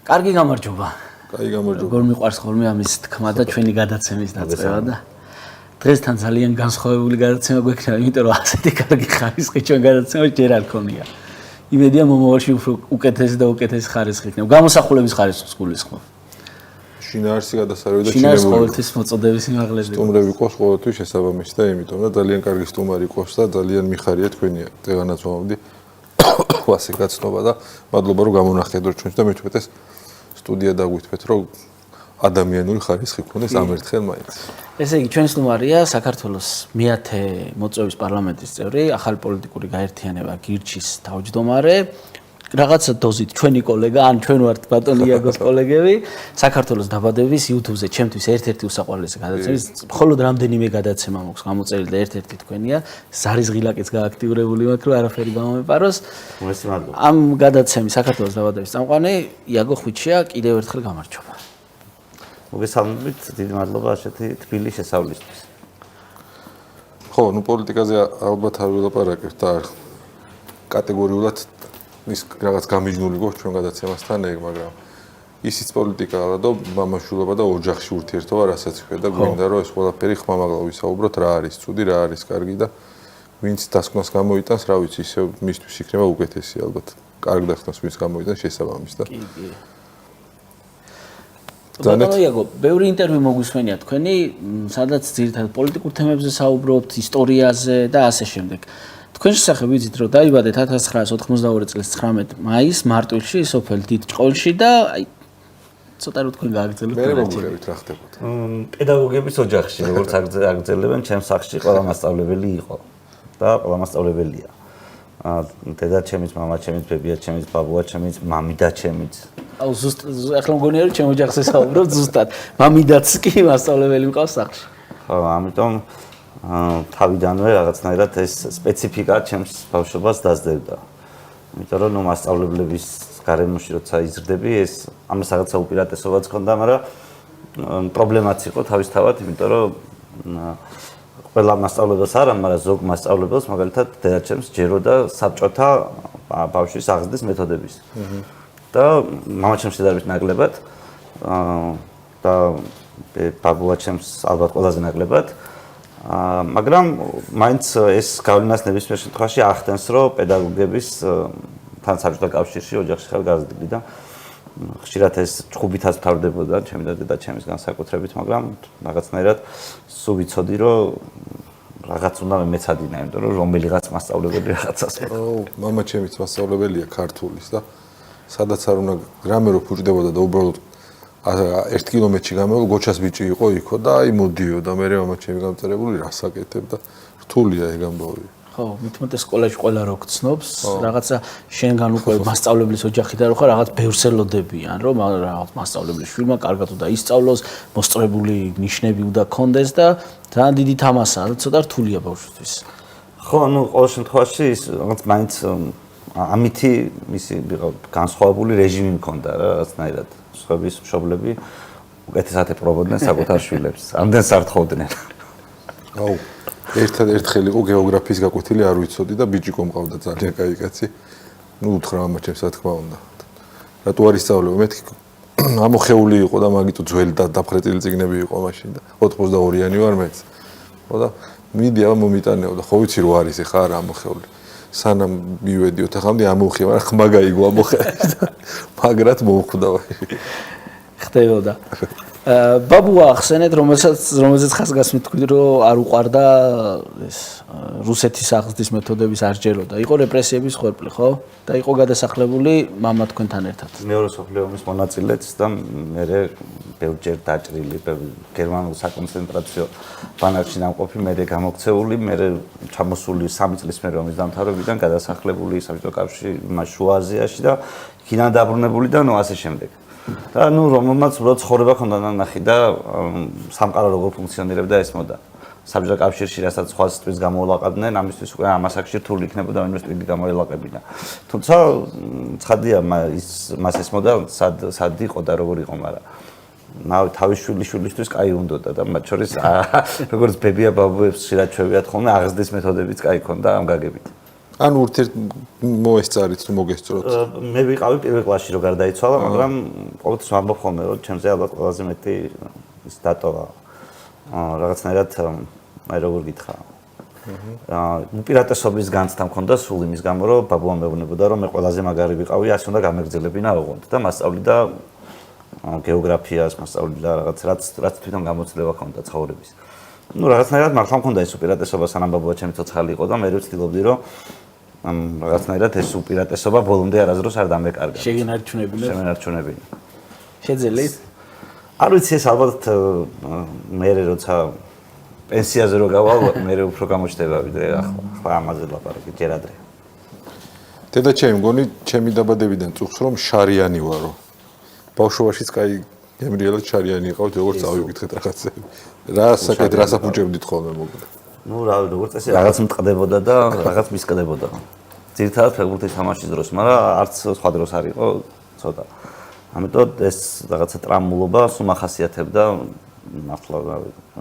კარგი გამარჯობა. კაი გამარჯობა. როგორ მიყვარს ხოლმე ამის თქმა და ჩვენი გადაცემის დაწყება და დღესთან ძალიან განსხვავებული გადაცემა გვექნება, იმიტომ რომ ასეთი კარგი ხარისხი ჩვენ გადაცემას ჯერ არ ქონია. იმედია მომავალში უფრო უკეთესი და უკეთესი ხარისხი იქნება. გამოსახულების ხარისხს გულისხმობ. შინაარსი გადასარევი და შინაარსი ყოველთვის მოწოდების სიმაღლეზე. სტუმრები ყავს ყოველთვის შესაბამისი და იმიტომ და ძალიან კარგი სტუმარი ყავს და ძალიან მიხარია თქვენია. დღევანაც მომავდი ვასე გაცნობა და მადლობა რომ გამონახეთ ჩვენს და მეთქვეთეს სტუდია დაგვითმეთ რომ ადამიანური ხარისხი ქონდეს ამ ერთხელ მაინც. ესე იგი ჩვენი სტუმარია საქართველოს მე-10 მოწვევის პარლამენტის წევრი, ახალი პოლიტიკური გაერთიანება გირჩის თავმჯდომარე, რაღაცა დოზით ჩვენი კოლეგა, ან ჩვენ ვართ ბატონ იაგოს კოლეგები, საქართველოს დაბადების YouTube-ზე ჩემთვის ერთ-ერთი უსაყვარლესი გადაცემა, მხოლოდ რამდენიმე გადაცემა მაქვს გამოწერილი და ერთ-ერთი თქვენია, ზარის ღილაკიც გააქტიურებული მაქვს, რომ არაფერი გამომეპაროს. ამ გადაცემის საქართველოს დაბადების წამყვანი იაგო ხვიჩია, კიდევ ერთხელ გამარჯობა. მოგესალმებით, დიდი მადლობა ასეთი თბილი შესავლისთვის. ხო, ნუ პოლიტიკაზე ალბათ არ ვილაპარაკებთ და კატეგორიულად ის რაღაც გამიჯნული გვაქვს ჩვენ გადაცემასთან ეგ, მაგრამ ისიც პოლიტიკაა და მამაშვილობა და ოჯახში ურთიერთობა რასაც ქვია და გვინდა რომ ეს ყველაფერი ხმამაღლა ვისაუბროთ რა არის ცუდი, რა არის კარგი და ვინც დასკვნას გამოიტანს, რა ვიცი, ისე მისთვის იქნება უკეთესი ალბათ. კარგ დასკვნას ვინც გამოიტანს შესაბამის და კი. ბატონო იაგო, ბევრი ინტერვიუ მოგვისმენია თქვენი, სადაც ძირითადად პოლიტიკურ თემებზე საუბრობთ, ისტორიაზე და ასე შემდეგ. თქვენ შესახებ ვიცით, რომ დაიბადეთ 1992 წლის 19 მაისს მარტვილში, სოფელ დიდჭყონში და აი ცოტა რომ თქვენ გააგრძელოთ. მე მოგულებით რა ხდებოდა. პედაგოგების ოჯახში, როგორც აგრძელებენ, ჩემს სახლში ყველა მასწავლებელი იყო და ყველა მასწავლებელია. დედა ჩემიც, მამა ჩემიც, ბებია ჩემიც, ბაბუა ჩემიც, მამიდა ჩემიც. აუ ზუსტად ახლა მგონია რომ ჩემ ოჯახზე საუბრობ ზუსტად. მამიდაც კი მასწავლებელი მყავს სახლში. ხო, ამიტომ თავიდანვე რაღაცნაირად ეს სპეციფიკა ჩემს ბავშვობას დაძლებდა. იმიტომ რომ მასწავლებლების გარემოში როცა იზრდები, ეს ამას რაღაცა უპირატესობაც ჰქონდა, მაგრამ პრობლემაც იყო თავისთავად, იმიტომ რომ ყველა მასწავლებელს არა, მაგრამ ზოგ მასწავლებელს მაგალითად დედაჩემს ჯეროდა საბჭოთა ბავშვის აღზრდის მეთოდების. და მამაჩემს შედარებით ნაკლებად და ბაბუაჩემს ალბათ ყველაზე ნაკლებად. მაგრამ მაინც ეს გავლენას ნებისმიერ შემთხვევაში ახდენს, რომ პედაგოგების თან საბჭოთა კავშირში ოჯახში ხარ გაზრდილი და ხშირად ეს ჭუბითაც ფარდებოდა ჩემი და დედაჩემის განსაკუთრებით, მაგრამ რაღაცნაირად სულ ვიცოდი, რომ რაღაც უნდა მეცადინა, იმიტომ რომ რომელიღაც მასწავლებელი რაღაცას მოხდა. მამაჩემიც მასწავლებელია ქართულის და სადაც არ უნდა გრამე რო ფუჭდებოდა და უბრალოდ 1 კილომეტრში გამევალ გოჩას ბიჭი იყო იქო და აი მოდიოდა მე მამაჩემი გამწერებული რასაკეთებ და რთულია ეგ ამბავი. ხო, მithumetes სკოლაში ყველა რო გცნობს, რაღაცა შენგან უკვე მასწავლებლის ოჯახიდან რო ხარ, რაღაც ბევრს ელოდებიან, რომ რაღაც მასწავლებლის შვილმა კარგად უნდა ისწავლოს, მოსწრებული ნიშნები უნდა ქონდეს და ძალიან დიდი თამასაა და ცოტა რთულია ბავშვისთვის. ხო, ნუ ყოველ შემთხვევაში ის რაღაც მაინც ამითი მისი განსხვავებული რეჟიმი მქონდა რა, რაღაცნაირად. სხვების მშობლები უკეთესად ეპრობოდნენ საკუთარ შვილებს. ამდენს არ თხოვდნენ. აუ, ერთხელ იყო გეოგრაფიის გაკვეთილი არ ვიცოდი და ბიჭიკო მყავდა ძალიან კაი კაცი. ნუ უთხრა მამაჩემს რა თქმა უნდა. რატო არ ისწავლებო? მეთქი ამოხეული იყო და მაგიტო ძველი და დაფხრეტილი წიგნები იყო მაშინ და 82-იანი ვარ მეც. ხო და მიდი აბა მომიტანეო და ხო ვიცი რო არის ხა არა ამოხეული. სანამ მივედიოთ ახლა ამოხი, მაგრამ ხმა გაიგო ამოხე. მაგრად მომხვდა. ხდებოდა. ბაბუა ახსენეთ, რომელზეც ხაზგასმით თქვი, რომ არ უყარდა ეს რუსეთის აღზრდის მეთოდების არ ჯეროდა. იყო რეპრესიების ხორბლი, ხო? და იყო გადასახლებული მამა თქვენთან ერთად. მეორე მსოფლიო ომის მონაწილეც და მე ბევრჯერ დაჭრილი, გერმანულ საკონცენტრაციო ბანაკში დამყოფი, მე გამოქცეული, მე ჩამოსული 3 წლის მერე ომის დამთავრებიდან გადასახლებული საბჭოთა კავშირში შუა აზიაში და იქიდან დაბრუნებული და ნუ ასე შემდეგ. და ნუ რომელმაც უბრალოდ ცხოვრება ჰქონდა ნანახი და სამყარო როგორ ფუნქციონირებდა ეს მოდა. საბჭოთა კავშირში რასაც სხვა სიტყვის გამოვლაყავდნენ, ამისთვის უკვე ამასაკში რთული იქნებოდა ინვესტიგი გამოელაყებინა. თუმცა ცხადია მას ეს მოდა სად იყო და როგორ იყო, მაგრამ თავის შვილიშვილისთვის კაი უნდოდა და მათ შორის როგორც ბებია ბაბუებს ხშირად ჩვევიათ ხოლმე აღზრდის მეთოდებიც კაი ქონდა ამ გაგებით. ანუ ურთიერთ მოესწარით თუ მოგესწროთ. მე ვიყავი პირველ კლასში რო გარდაიცვალა, მაგრამ ყოველთვის ვამბობ ხოლმე რომ ჩემზე ალბათ ყველაზე მეტი ის დატოვა. რაღაცნაირად აი როგორ გითხრა. უპირატესობის განცდა მქონდა სულ იმის გამო რომ ბაბუა მეუბნებოდა რომ მე ყველაზე მაგარი ვიყავი, ასე უნდა გამეგრძელებინა ოღონდ და მასწავლიდა გეოგრაფიას, მასწავლიდა რაც თვითონ გამოცდილება ჰქონდა ცხოვრების. ну რაღაცნაირად მართლა მქონდა ეს უპირატესობა სანამ ბაბუა ჩემი ცოცხალი იყო და მე ვცდილობდი რომ რაღაცნაირად ეს უპირატესობა ბოლომდე არასდროს არ დამეკარგა. შეგენარჩუნებინა. შეძელით? არ ვიცი ეს ალბათ მე როცა პენსიაზე რო გავალ, მე უფრო გამოჩნდება ვიდრე ახლა ამაზე ლაპარაკი ჯერ ადრე. დედა ჩემი მგონი ჩემი დაბადებიდან წუხს რომ შარიანი ვარო. ბავშვობაშიც კაი გემრიელად შარიანი იყავთ როგორც წავიკითხეთ რაღაცები. რა საფუჭებდით ხოლმე მოკლედ. ну როგორც წესი რაღაც მწყდებოდა და რაღაც მისკდებოდა. ძირითადად ფეხბურთის თამაშის დროს, მაგრამ არც სხვა დროს არ იყო ცოტა. ამიტომ ეს რაღაცა ტრამულობა სულ ახასიათებდა მართლა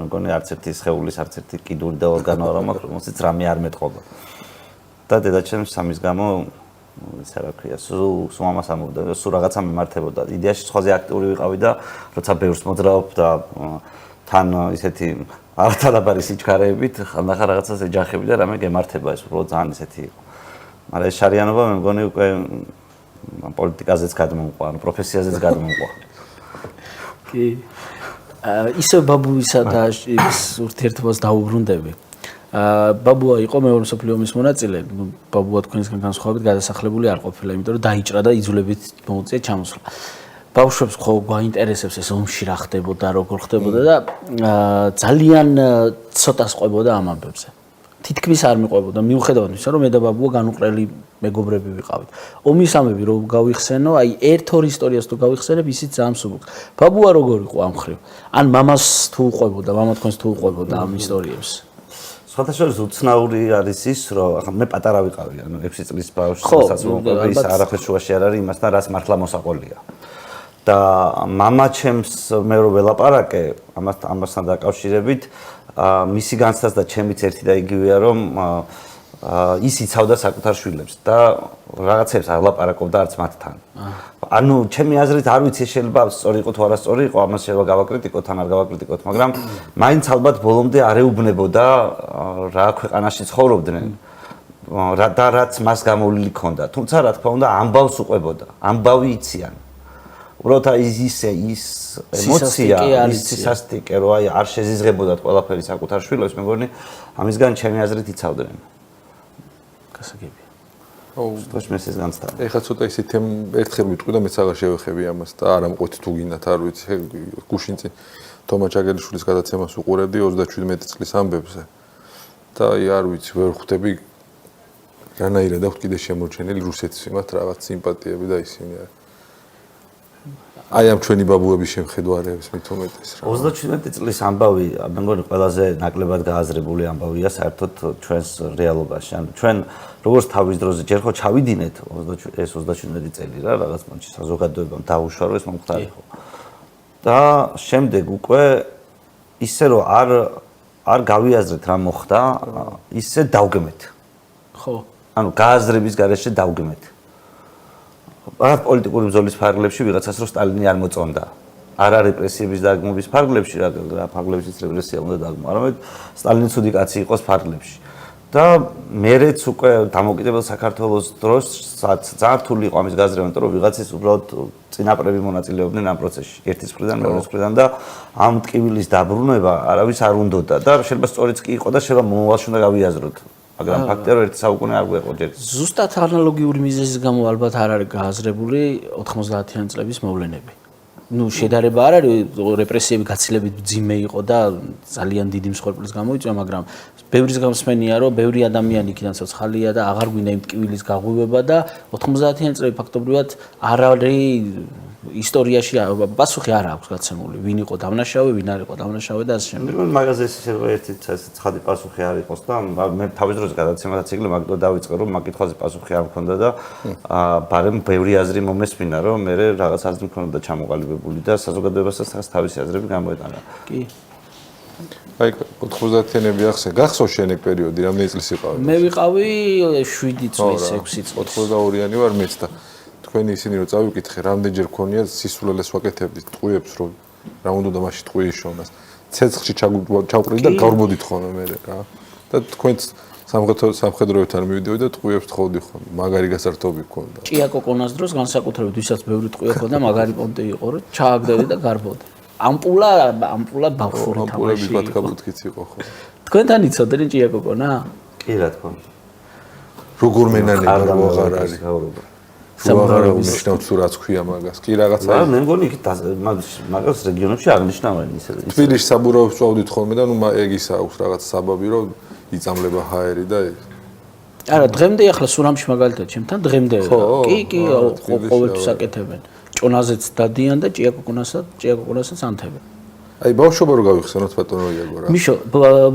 მგონი არც ერთი სხეულის, არც ერთი კიდური და ორგანო არ მაქვს, რომელსაც რამე არ მეტყობა. და დედაჩემს სამის გამო ისა რა ქვია, სულ ამას ამბობდა, სულ რაღაცა მიმართებოდა. იდეაში სხვაზე აქტიური ვიყავი და როცა ბევრს მოძრაობ და თან ისეთი არათანაბარი სიჩქარეებით, ხანდახან რაღაცას ეჯახები და რამე გემართება, ეს უბრალოდ ძალიან ისეთი იყო. მაგრამ ეს შარიანობა მე მგონი უკვე პოლიტიკაზეც გადმომყვა, ანუ პროფესიაზეც გადმომყვა. კი. ისე ბაბუისა და ის ურთიერთობას დაუბრუნდები. ბაბუა იყო მეორე მსოფლიო ომის მონაწილე. ბაბუა თქვენისგან განსხვავებით გადასახლებული არ ყოფილა, იმიტომ რომ დაიჭრა და იძულებით მოუწია ჩამოსვლა. ბავშვებს ხო გვაინტერესებს ეს ომში რა ხდებოდა, როგორ ხდებოდა და ძალიან ცოტას ყვებოდა ამ ამბებზე. თითქმის არ მიყვებოდა, მიუხედავად იმისა, რომ მე და ბაბუა განუყრელი მეგობრები ვიყავით. ომის ამბები რო გავიხსენო, აი ერთ-ორ ისტორიას თუ გავიხსენებ, ისიც ძალიან სუბუქს. ბაბუა როგორ იყო ამ ხრივ? ან მამას თუ უყვებოდა, მამა თქვენს თუ უყვებოდა ამ ისტორიებს? სხვათაშორის უცნაური არის ის, რომ ახლა მე პატარა ვიყავი, ანუ 6 წლის ბავშვი, რასაც მოყვება, ის არაფერ შუაში არ არის იმასთან, რაც მართლა მოსაყოლია. და მამა ჩემს მე რო ველაპარაკე ამასთან დაკავშირებით, მისი განცდაც და ჩემიც ერთი და იგივეა, რომ ის იცავდა საკუთარ შვილებს და რაღაცებს არ ლაპარაკობდა არც მათთან. ანუ ჩემი აზრით არ ვიცი შეიძლება სწორი იყო თუ არასწორი იყო, ამას შეიძლება გავაკრიტიკოთ ან არ გავაკრიტიკოთ, მაგრამ მაინც ალბათ ბოლომდე არ ეუბნებოდა რა ქვეყანაში ცხოვრობდნენ. და რაც მას გამოვლილი ჰქონდა. თუმცა რა თქმა უნდა ამბავს უყვებოდა. ამბავი იციან. უბრალოდ ის ემოცია, ის სისასტიკე, რომ აი არ შეზიზღებოდათ ყველაფერი საკუთარ შვილებს, მე მგონი ამისგან ჩემი აზრით იცავდნენ. გასაგებია. თოშმეს ეს განცდა. ეხლა ცოტა ისე ერთხელ ვიტყვი და მეც აღარ შევეხები ამას და არ ამყვეთ თუ გინდათ, არ ვიცი, გუშინ წინ თომა ჩაგელიშვილის გადაცემას უყურებდი 37 წლის ამბებზე. და აი არ ვიცი, ვერ ხვდები რანაირად აქვს კიდე შემორჩენილი რუსეთის მიმართ რაღაც სიმპათიები და ისინი არის. აი ამ ჩვენი ბაბუების შემხედვარების მით უმეტეს რა. 37 წლის ამბავი, მე მგონი ყველაზე ნაკლებად გააზრებული ამბავია საერთოდ ჩვენს რეალობაში. ანუ ჩვენ როგორც თავის დროზე ჯერ ხო ჩავიდინეთ 37 წელი რა, რაღაც მომენტში საზოგადოებამ დაუშვა რომ ეს მომხდარიყო. და შემდეგ უკვე ისე რომ არ გავიაზრეთ რა მოხდა, ისე დავგმეთ. ხო. ანუ გააზრების გარეშე დავგმეთ. რა პოლიტიკური ბრძოლის ფარგლებში ვიღაცას რომ სტალინი არ მოწონდა. არა რეპრესიების დაგმობის ფარგლებში, რა ფარგლებშიც რეპრესია უნდა დაგმო, არამედ სტალინი ცუდი კაცი იყოს ფარგლებში. და მერეც უკვე დამოუკიდებელ საქართველოს დროს ძალიან რთული იყო ამის გაზრება, იმიტომ რომ ვიღაცის უბრალოდ წინაპრები მონაწილეობდნენ ამ პროცესში, ერთის მხრიდან, მეორეს მხრიდან და ამ ტკივილის დაბრუნება არავის არ უნდოდა და შეიძლება სწორიც კი იყო და შეიძლება მომავალში უნდა გავიაზროთ. მაგრამ ფაქტია რომ ერთი საუკუნე არ გვეყო ჯერ. ზუსტად ანალოგიური მიზეზის გამო ალბათ არ არის გააზრებული 90-იანი წლების მოვლენები. ну შედარება არ არის რეპრესიები გაცილებით ძიმე იყო და ძალიან დიდი მსხვერპლის გამოიწვია, მაგრამ ბევრის გამსმენია რომ ბევრი ადამიანი იქიდან ცოცხალია და აღარ გვინდა იმ ტკივილის გაღვივება და 90-იანი წლები ფაქტობრივად არ არის ისტორიაში პასუხი არ აქვს გაცემული, ვინ იყო დამნაშავე, ვინ არ იყო დამნაშავე და ასე შემდეგ. მაგაზე შეიძლება ერთი ცხადი პასუხი არ იყოს და მე თავის დროზე გადაცემათა ციკლი მაგდო დავიწყე რომ მაგითხვაზე პასუხი არ მქონდა და ბარემ ბევრი აზრი მომესმინა რომ მე რაღაც აზრი მქონდა ჩამოყალიბებული და საზოგადოებასაც თავისი აზრები გამოეტანა. კი. აი 90-იანები ახსენ, გახსოვს შენ ეგ პერიოდი, რამდენი წლის იყავი? მე ვიყავი 7 წლის, 6 წლის. 82-იანი ვარ მეც და თქვენი ისინი რომ წავიკითხე, რამდენჯერ გქონია სისულელეს ვაკეთებდით ტყუებს, რომ რა უნდა მაშინ ტყუი იშოვნას. ცეცხლში ჩავყრით და გავმოდით ხოლმე მე რა. და თქვენც სამხედროებთან მივიდიოდი და ტყუებს თხოვდი ხოლმე. მაგარი გასართობი გქონდა. ჭია კოკონას დროს განსაკუთრებით ვისაც ბევრი ტყვია ქონდა, მაგარი პონტი იყო, რომ ჩააგდები და გარბოდი. ამპულა ბავშვური თამაში. ამპულები ბათქაბუთქიც იყო ხო. თქვენთან იცოდნენ ჭია კოკონა? კი რა თქმა უნდა. როგორ მენანება რა აღარ არის. გაურობა. აღარ უნიშნავთ თუ რაც ქვია მაგას. კი რაღაცა. მე მგონი იქ მაგას რეგიონებში აღნიშნავენ ისე. თბილისში საბურავებს წავდით ხოლმე და ნუ ეგ ის აქვს რაღაც საბაბი რომ იწამლება ჰაერი და ეს. არა, დღემდე ახლა სურამში მაგალითად ჩემთან დღემდე. კი, ყოველთვის აკეთებენ. ჭონაზეც დადიან და ჭია კოკონასაც ანთებენ. აი ბავშვობა რო გავიხსენოთ ბატონო იაგო რა. მიშო,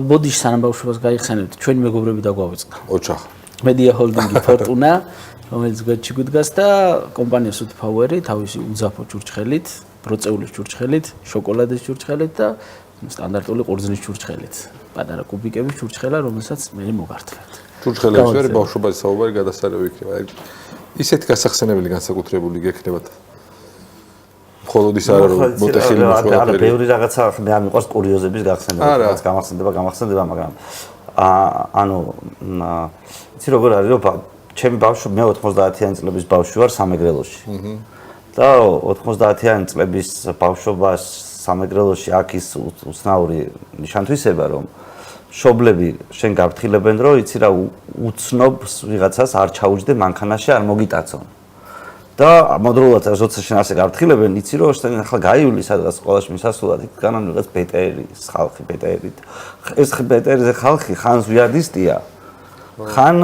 ბოდიში სანამ ბავშვობას გაიხსენებთ, ჩვენი მეგობრები დაგვავიწყდა. ოჩახ. მედია ჰოლდინგი ფორტუნა, რომელიც გვერდში გვდგას და კომპანია Sud Power-ი თავისი უძაფო ჭურჭხელით, ბროწეულის ჭურჭხელით, შოკოლადის ჭურჭხელით და სტანდარტული ყურძნის ჭურჭხელით. პატარა კუბიკების ჭურჭხელა, რომელსაც მე მოგართვებთ. ჭურჭხელების ვერ ბავშვობაში საუბარი გადასარევი იქნება. აი ისეთი გასახსენებელი განსაკუთრებული გექნებათ. მხოლოდ ის არა რომ მოტეხილი მოხდა. არა, ბევრი რაღაცა მე არ მიყვარს კურიოზების გახსენება, რაც გამახსენდება, მაგრამ ანუ იცი როგორ არის რომ ჩემი ბავშვი მე 90-იანი წლების ბავშვი ვარ სამეგრელოში. და 90-იანი წლების ბავშვობას სამეგრელოში აქ ის უცნაური ნიშანთვისება რომ შობლები შენ გაფრთხილებენ რომ იცი რა უცნობ ვიღაცას არ ჩაუჯდე მანქანაში არ მოგიტაცონ. და მოდრულად როცა შენ ასე გაფრთხილებენ იცი რომ შენ ახლა გაივლი სადღაც სკოლაში მისასვლელად იქ განან ვიღაც ბეტერის ხალხი ბეტერით. ეს ბეტერიზე ხალხი ხანს ვიადისტია. ხან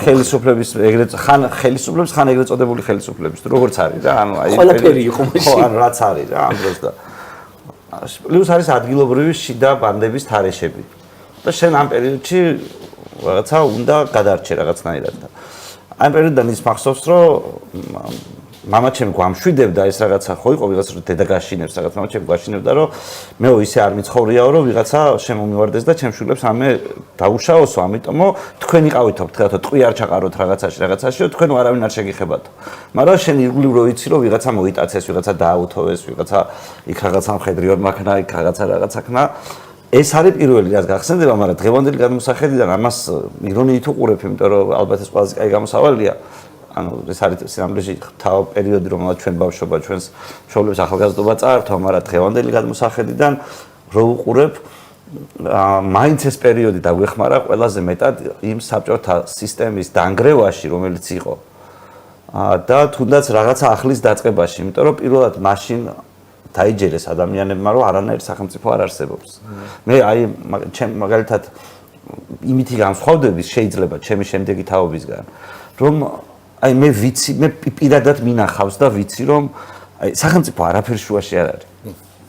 ხელისუფლების ეგრეთ ხან ხელისუფლების ხან ეგრეთ წოდებული ხელისუფლების როგორც არის რა ანუ აი ყველაფერი იყო მაშინ ხო ან რაც არის რა ამ დროს და პლუს არის ადგილობრივი შიდა ბანდების თარეშები და შენ ამ პერიოდში რაღაცა უნდა გადარჩე რაღაცნაირად და ამ პერიოდიდან ის მახსოვს რომ მამაჩემი გვამშვიდებდა ეს რაღაცა ხო იყო ვიღაც რომ დედა გაშინებს რაღაც მამაჩემი გვაშინებდა რომ მეო ისე არ მიცხოვრიაო რომ ვიღაცა შემომივარდეს და ჩემ შვილებს ამე დაუშაოსო ამიტომო თქვენ იყავითო თქვათ ტყვი არ ჩაყაროთ რაღაცაშიო თქვენ არავინ არ შეგიხებათო მაგრამ შენ ირგვლივ რო იცი რომ ვიღაცა მოიტაცეს ვიღაცა დააუთოვეს ვიღაცა იქ რაღაცა მხედრი ორ მაქნა იქ რაღაცა ქნა ეს არის პირველი რაც გახსენდება მაგრამ დღევანდელი გადმოსახედიდან ამას ირონიით უყურებ იმიტომ რომ ალბათ ეს ყველაზე კაი გამოსავალია ანუ ეს არის სინამდვილეში თავ პერიოდი რომელსაც ჩვენ ბავშვობა ჩვენს შობლებს ახალგაზრდობა წაართვა მაგრამ დღევანდელი გადმოსახედიდან რო უყურებ მაინც ეს პერიოდი დაგვეხმარა ყველაზე მეტად იმ საბჭოთა სისტემის დანგრევაში რომელიც იყო და თუნდაც რაღაცა ახლის დაწყებაში იმიტომ რომ პირველად მაშინ დაიჯერეს ადამიანებმა რომ არანაირი სახელმწიფო არ არსებობს მე აი ჩემ მაგალითად იმითი განსხვავდები შეიძლება ჩემი შემდეგი თაობისგან რომ აი მე ვიცი მე პირადად მინახავს და ვიცი რომ აი სახელმწიფო არაფერ შუაში არ არის.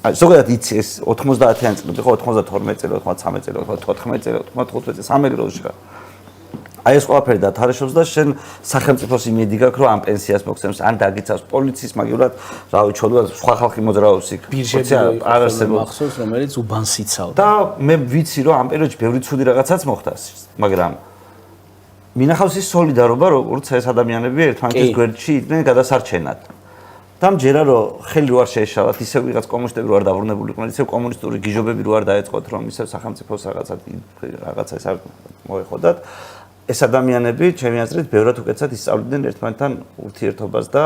აი ზოგადად იცი ეს 90-იანი წლები ხო 92 წელი 93 წელი 94 წელი 95 წელი სამეგრელოში ხარ. აი ეს ყველაფერი დათარეშობს და შენ სახელმწიფოს იმედი გაქვს რომ ამ პენსიას მოგცემს ან დაგიცავს პოლიციის მაგივრად რავი ჩოდვა სხვა ხალხი მოძრაობს იქ ბირჟები არ არსებობს მახსოვს რომელიც უბანს იცავდა და მე ვიცი რომ ამ პერიოდში ბევრი ცუდი რაღაცაც მოხდა მაგრამ მინახავს ის სოლიდარობა როგორც ეს ადამიანები ერთმანეთის გვერდში იყვნენ გადასარჩენად და მჯერა რომ ხელი რო არ შეეშალათ ისევ ვიღაც კომუნისტები რო არ დაბრუნებულიყვნენ ისევ კომუნისტური გიჟობები რო არ დაეწყოთ რომ ისევ სახელმწიფოს რაღაცა ეს არ მოეხოდათ ეს ადამიანები ჩემი აზრით ბევრად უკეთესად ისწავლიდნენ ერთმანეთთან ურთიერთობას და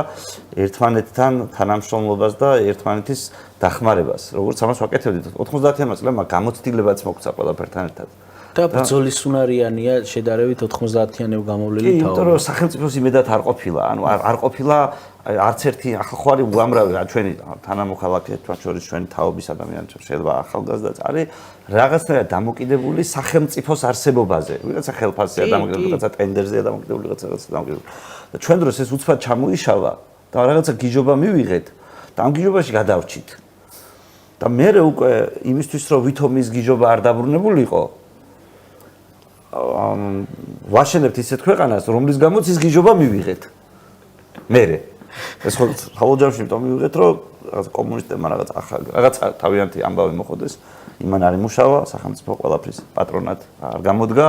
ერთმანეთთან თანამშრომლობას და ერთმანეთის დახმარებას როგორც ამას ვაკეთებდით 90-იან წლებმა გამოცდილებაც მოგცა ყველაფერთან ერთად და ბრძოლის უნარიანია შედარებით 90-იანებ გამოვლილი თაობა. იმიტომ რომ სახელმწიფოს იმედად არ ყოფილა, ანუ არ ყოფილა არც ერთი ახლა ხო არის უამრავი რა ჩვენი თანამოქალაქე თქვა შორის ჩვენი თაობის ადამიანები შეიძლება ახალგაზრდაც არის რაღაცნაირად დამოკიდებული სახელმწიფოს არსებობაზე. ვიღაცა ხელფასზეა დამოკიდებული, ვიღაცა ტენდერზეა დამოკიდებული, ვიღაცა დამოკიდებული. და ჩვენ დროს ეს უცბად ჩამოიშალა და რაღაცა გიჟობა მივიღეთ და ამ გიჟობაში გადავრჩით. და მე უკვე იმისთვის რომ ვითომ ის გიჟობა არ დაბრუნებულიყო ვაშენებთ ისეთ ქვეყანას, რომლის გამოც ის გიჟობა მივიღეთ. მერე. ეს ხო ხალხო ჯამში იმიტომ მივიღეთ, რომ რაღაც კომუნისტებმა რაღაც თავიანთი ამბავი მოხდეს, იმან არ იმუშავა, სახელმწიფო ყველაფრის პატრონად არ გამოდგა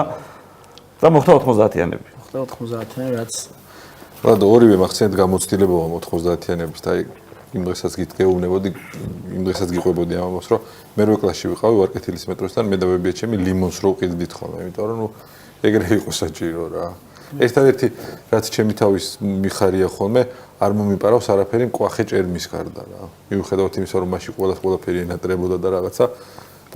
და მოხდა 90-იანები. მოხდა 90-იანი, რაც რადგან ორივე მახსენეთ გამოცდილებაა 90-იანების და იმ დღესაც გეუბნებოდი, იმ დღესაც გიყვებოდი ამას, რომ მერვე კლასში ვიყავი ვარკეთილის მეტროსთან, მე და ვებია ჩემი ლიმონს რო ვყიდდით ხოლმე, იმიტომ რომ ეგრე იყო საჭირო რა. ერთადერთი რაც ჩემი თავის მიხარია ხოლმე, არ მომიპარავს არაფერი მკვახე ჭერმის გარდა რა. მიუხედავად იმისა, რომ მაშინ ყველაფერი ენატრებოდა და რაღაცა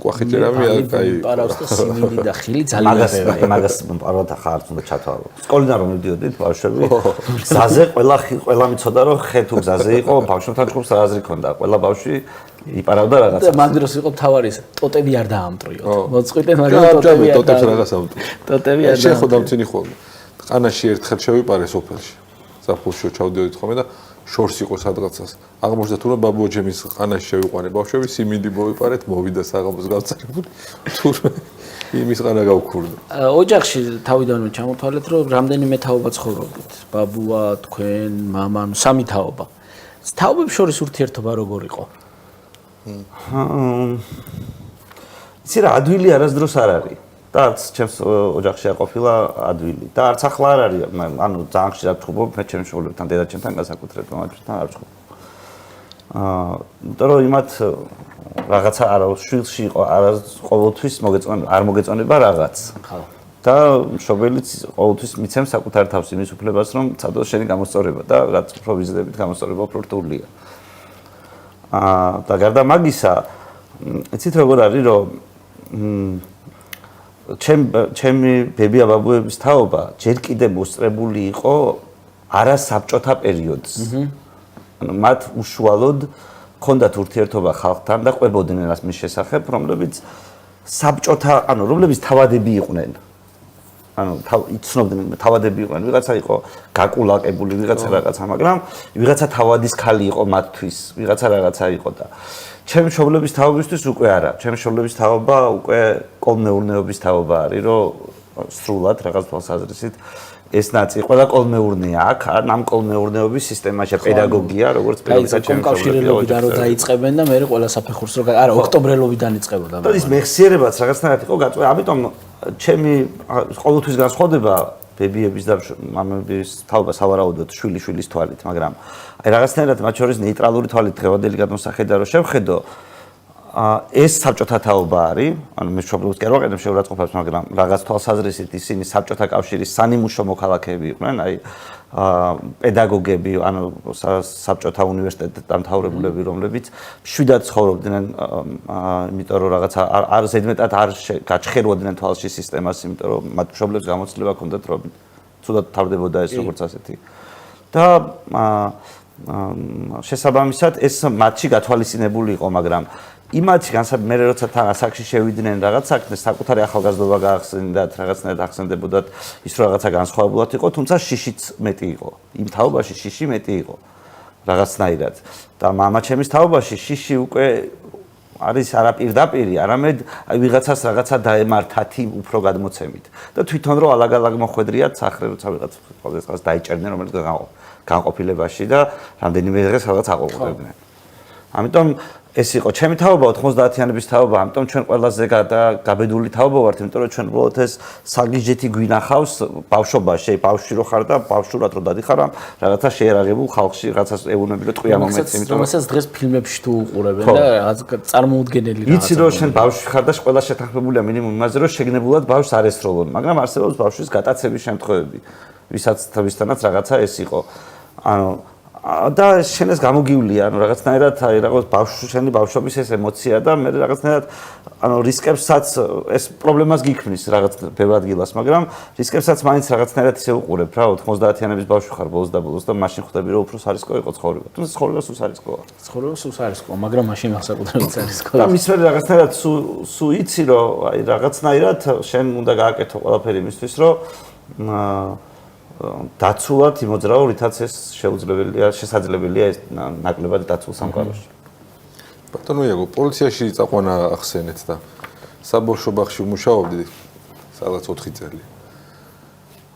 მკვახე ჭერამი აი პარავს და სიმინდი და ხილი ძალიან მაგას პარვათა ხარც უნდა ჩათვალო. სკოლიდან რომ მივდიოდით ბავშვები, გზაზე ყველა მიცოდა რომ ხე თუ გზაზე იყო, ბავშვებთან ჯგუფს რა აზრი ქონდა. ყველა ბავშვი იპარავდა რაღაცა. და მაგ დროს იყო თავარი ტოტები არ დაამტრიოთ. მოწყვიტე მაგრამ ტოტებს რაღაც ამტრი. ტოტები არ შეხო დამწინი ხოლმე. ყანაში ერთხელ შევიპარე სოფელში. საფულშო ჩავდიოდით ხოლმე და შორს იყო სადღაცას. აღმოჩნდა თუ რომ ბაბუოჯემის ყანაში შევიყვანე ბავშვები, სიმინდი მოვიპარეთ, მოვიდა საღამოს გავწარებული. თურმე იმის ყანა გავქურდა. ოჯახში თავიდანვე ჩამოთვალეთ, რომ რამდენიმე თაობა ცხოვრობდით. ბაბუა, თქვენ, მამა, სამი თაობა. თაობებს შორის ურთიერთობა როგორ იყო? იცი რა, ადვილი არასდროს არ არის. და არც ჩემს ოჯახში არ ყოფილა ადვილი და არც ახლა არ არის, ანუ ძალიან ხშირად ვჩხუბობ მე ჩემს შვილებთან, დედაჩემთან განსაკუთრებით მამაჩემთან არ ვჩხუბ. იმიტომ რომ იმათ რაღაცა არა შვილში იყო, არა ყოველთვის არ მოგეწონება რაღაც. და მშობელიც ყოველთვის მიცემს საკუთარ თავს იმის უფლებას, რომ ცადოს შენი გამოსწორება და რაც უფრო ვიზიდებით გამოსწორება უფრო რთულია. და გარდა მაგისა, იცით როგორ არის, რომ ჩემი ბებია ბაბუების თაობა ჯერ კიდევ მოსწრებული იყო არასაბჭოთა პერიოდს. ანუ მათ უშუალოდ ჰქონდათ ურთიერთობა ხალხთან და ყვებოდნენ რას მის შესახებ, რომლებიც საბჭოთა, ანუ რომლებიც თავადები იყვნენ. ანუ იცნობდნენ თავადები იყვნენ, ვიღაცა იყო გაკულაკებული, ვიღაცა რაღაცა, მაგრამ ვიღაცა თავადის ქალი იყო მათთვის, ვიღაცა რაღაცა იყო და ჩემი მშობლების თაობისთვის უკვე არა. ჩემი მშობლების თაობა უკვე კოლმეურნეობის თაობა არის, რომ სრულად რაღაც თვალსაზრისით ეს ნაწილი ყველა კოლმეურნეა აქ, ამ კოლმეურნეობის სისტემაში პედაგოგია, როგორც პედაგოგია ჩემი კავშირებიდან რომ დაიწყებენ და მე ყველა საფეხურს რო არა ოქტომბრელობიდან იწყებოდა. და ის მეხსიერებაც რაღაცნაირად იყო გაწყვეტილი, ამიტომ ჩემი ყოველთვის განსხვავდება ბებიების და მამების თაობა სავარაუდოდ შვილის თვალით, მაგრამ აი რაღაცნაირად მათ შორის ნეიტრალური თვალით დღევანდელი გადმოსახედა რო შევხედო, ეს საბჭოთა თაობა არის, ანუ მე მშობლებს კი არ ვაყენებ შეურაცხყოფას, მაგრამ რაღაც თვალსაზრისით ისინი საბჭოთა კავშირის სანიმუშო მოქალაქეები იყვნენ, აი პედაგოგები, ანუ საბჭოთა უნივერსიტეტის დამთავრებულები, რომლებიც მშვიდად ცხოვრობდნენ, იმიტომ რომ რაღაცა არ ზედმეტად არ გაჩხეროდნენ თვალში სისტემას, იმიტომ რომ მათ მშობლებს გამოცდილება ჰქონდათ, რომ ცუდად თავდებოდა ეს როგორც ასეთი. და შესაბამისად ეს მათში გათვალისწინებული იყო, მაგრამ იმათში მე როცა თან ასაკში შევიდნენ რაღაც საქმეს, საკუთარი ახალგაზრდობა გაახსენდათ, რაღაცნაირად ახსენდებოდათ ის რომ რაღაცა განსხვავებულად იყო, თუმცა შიშიც მეტი იყო. იმ თაობაში შიში მეტი იყო რაღაცნაირად. და მამაჩემის თაობაში შიში უკვე არის არა პირდაპირი, არამედ აი ვიღაცას რაღაცა დაემართათი უფრო გადმოცემით. და თვითონ რომ ალაგ-ალაგ მოხვედრიათ სახრე, როცა ვიღაც ყოველდღეს დაიჭერდნენ, რომელიც განყოფილებაში და რამდენიმე დღეს რაღაც აყოლყებდნენ. ამიტომ ეს იყო ჩემი თაობა 90-იანების თაობა, ამიტომ ჩვენ ყველაზე გაბედული თაობა ვართ, იმიტომ რომ ჩვენ უბრალოდ ეს საგიჟეთი გვინახავს ბავშვობაში, ბავშვი რო ხარ და ბავშვურად რო დადიხარ, რაღაცა შეერაღებულ ხალხში, რაღაცას ეუბნები რომ ტყვია მომეც, იმიტომ რომ რომელსაც დღეს ფილმებში თუ უყურებენ და რაღაც წარმოუდგენელი რაღაცა. იცი რომ შენ ბავშვი ხარ და ყველა შეთანხმებულია მინიმუმ იმაზე, რომ შეგნებულად ბავშვს არ ესროლონ, მაგრამ არსებობს ბავშვის გატაცების შემთხვევები, ვისთანაც რაღაცა ეს იყო. ანუ და შენ ეს გამოგივლია, ანუ რაღაცნაირად აი რაღაც შენი ბავშვობის ეს ემოცია და მე რაღაცნაირად ანუ რისკებსაც ეს პრობლემას გიქმნის რაღაც ბევრ ადგილას, მაგრამ რისკებსაც მაინც რაღაცნაირად ისე უყურებ რა 90-იანების ბავშვი ხარ ბოლოს და ბოლოს და მაშინ ხვდები რომ უფრო სარისკო იყო ცხოვრება. თუმცა ცხოვრება სულ სარისკოა. ცხოვრება სულ სარისკოა, მაგრამ მაშინ აღსაკუთრებით სარისკოა. და მის მერე რაღაცნაირად სულ იცი რომ აი რაღაცნაირად შენ უნდა გააკეთო ყველაფერი იმისთვის რომ დაცულად იმოძრაო, რითაც ეს შესაძლებელია ეს ნაკლებად დაცულ სამყაროში. ბატონო იაგო, პოლიციაში წაყვანა ახსენეთ და საბავშვო ბაღში ვმუშაობდი სადღაც 4 წელი.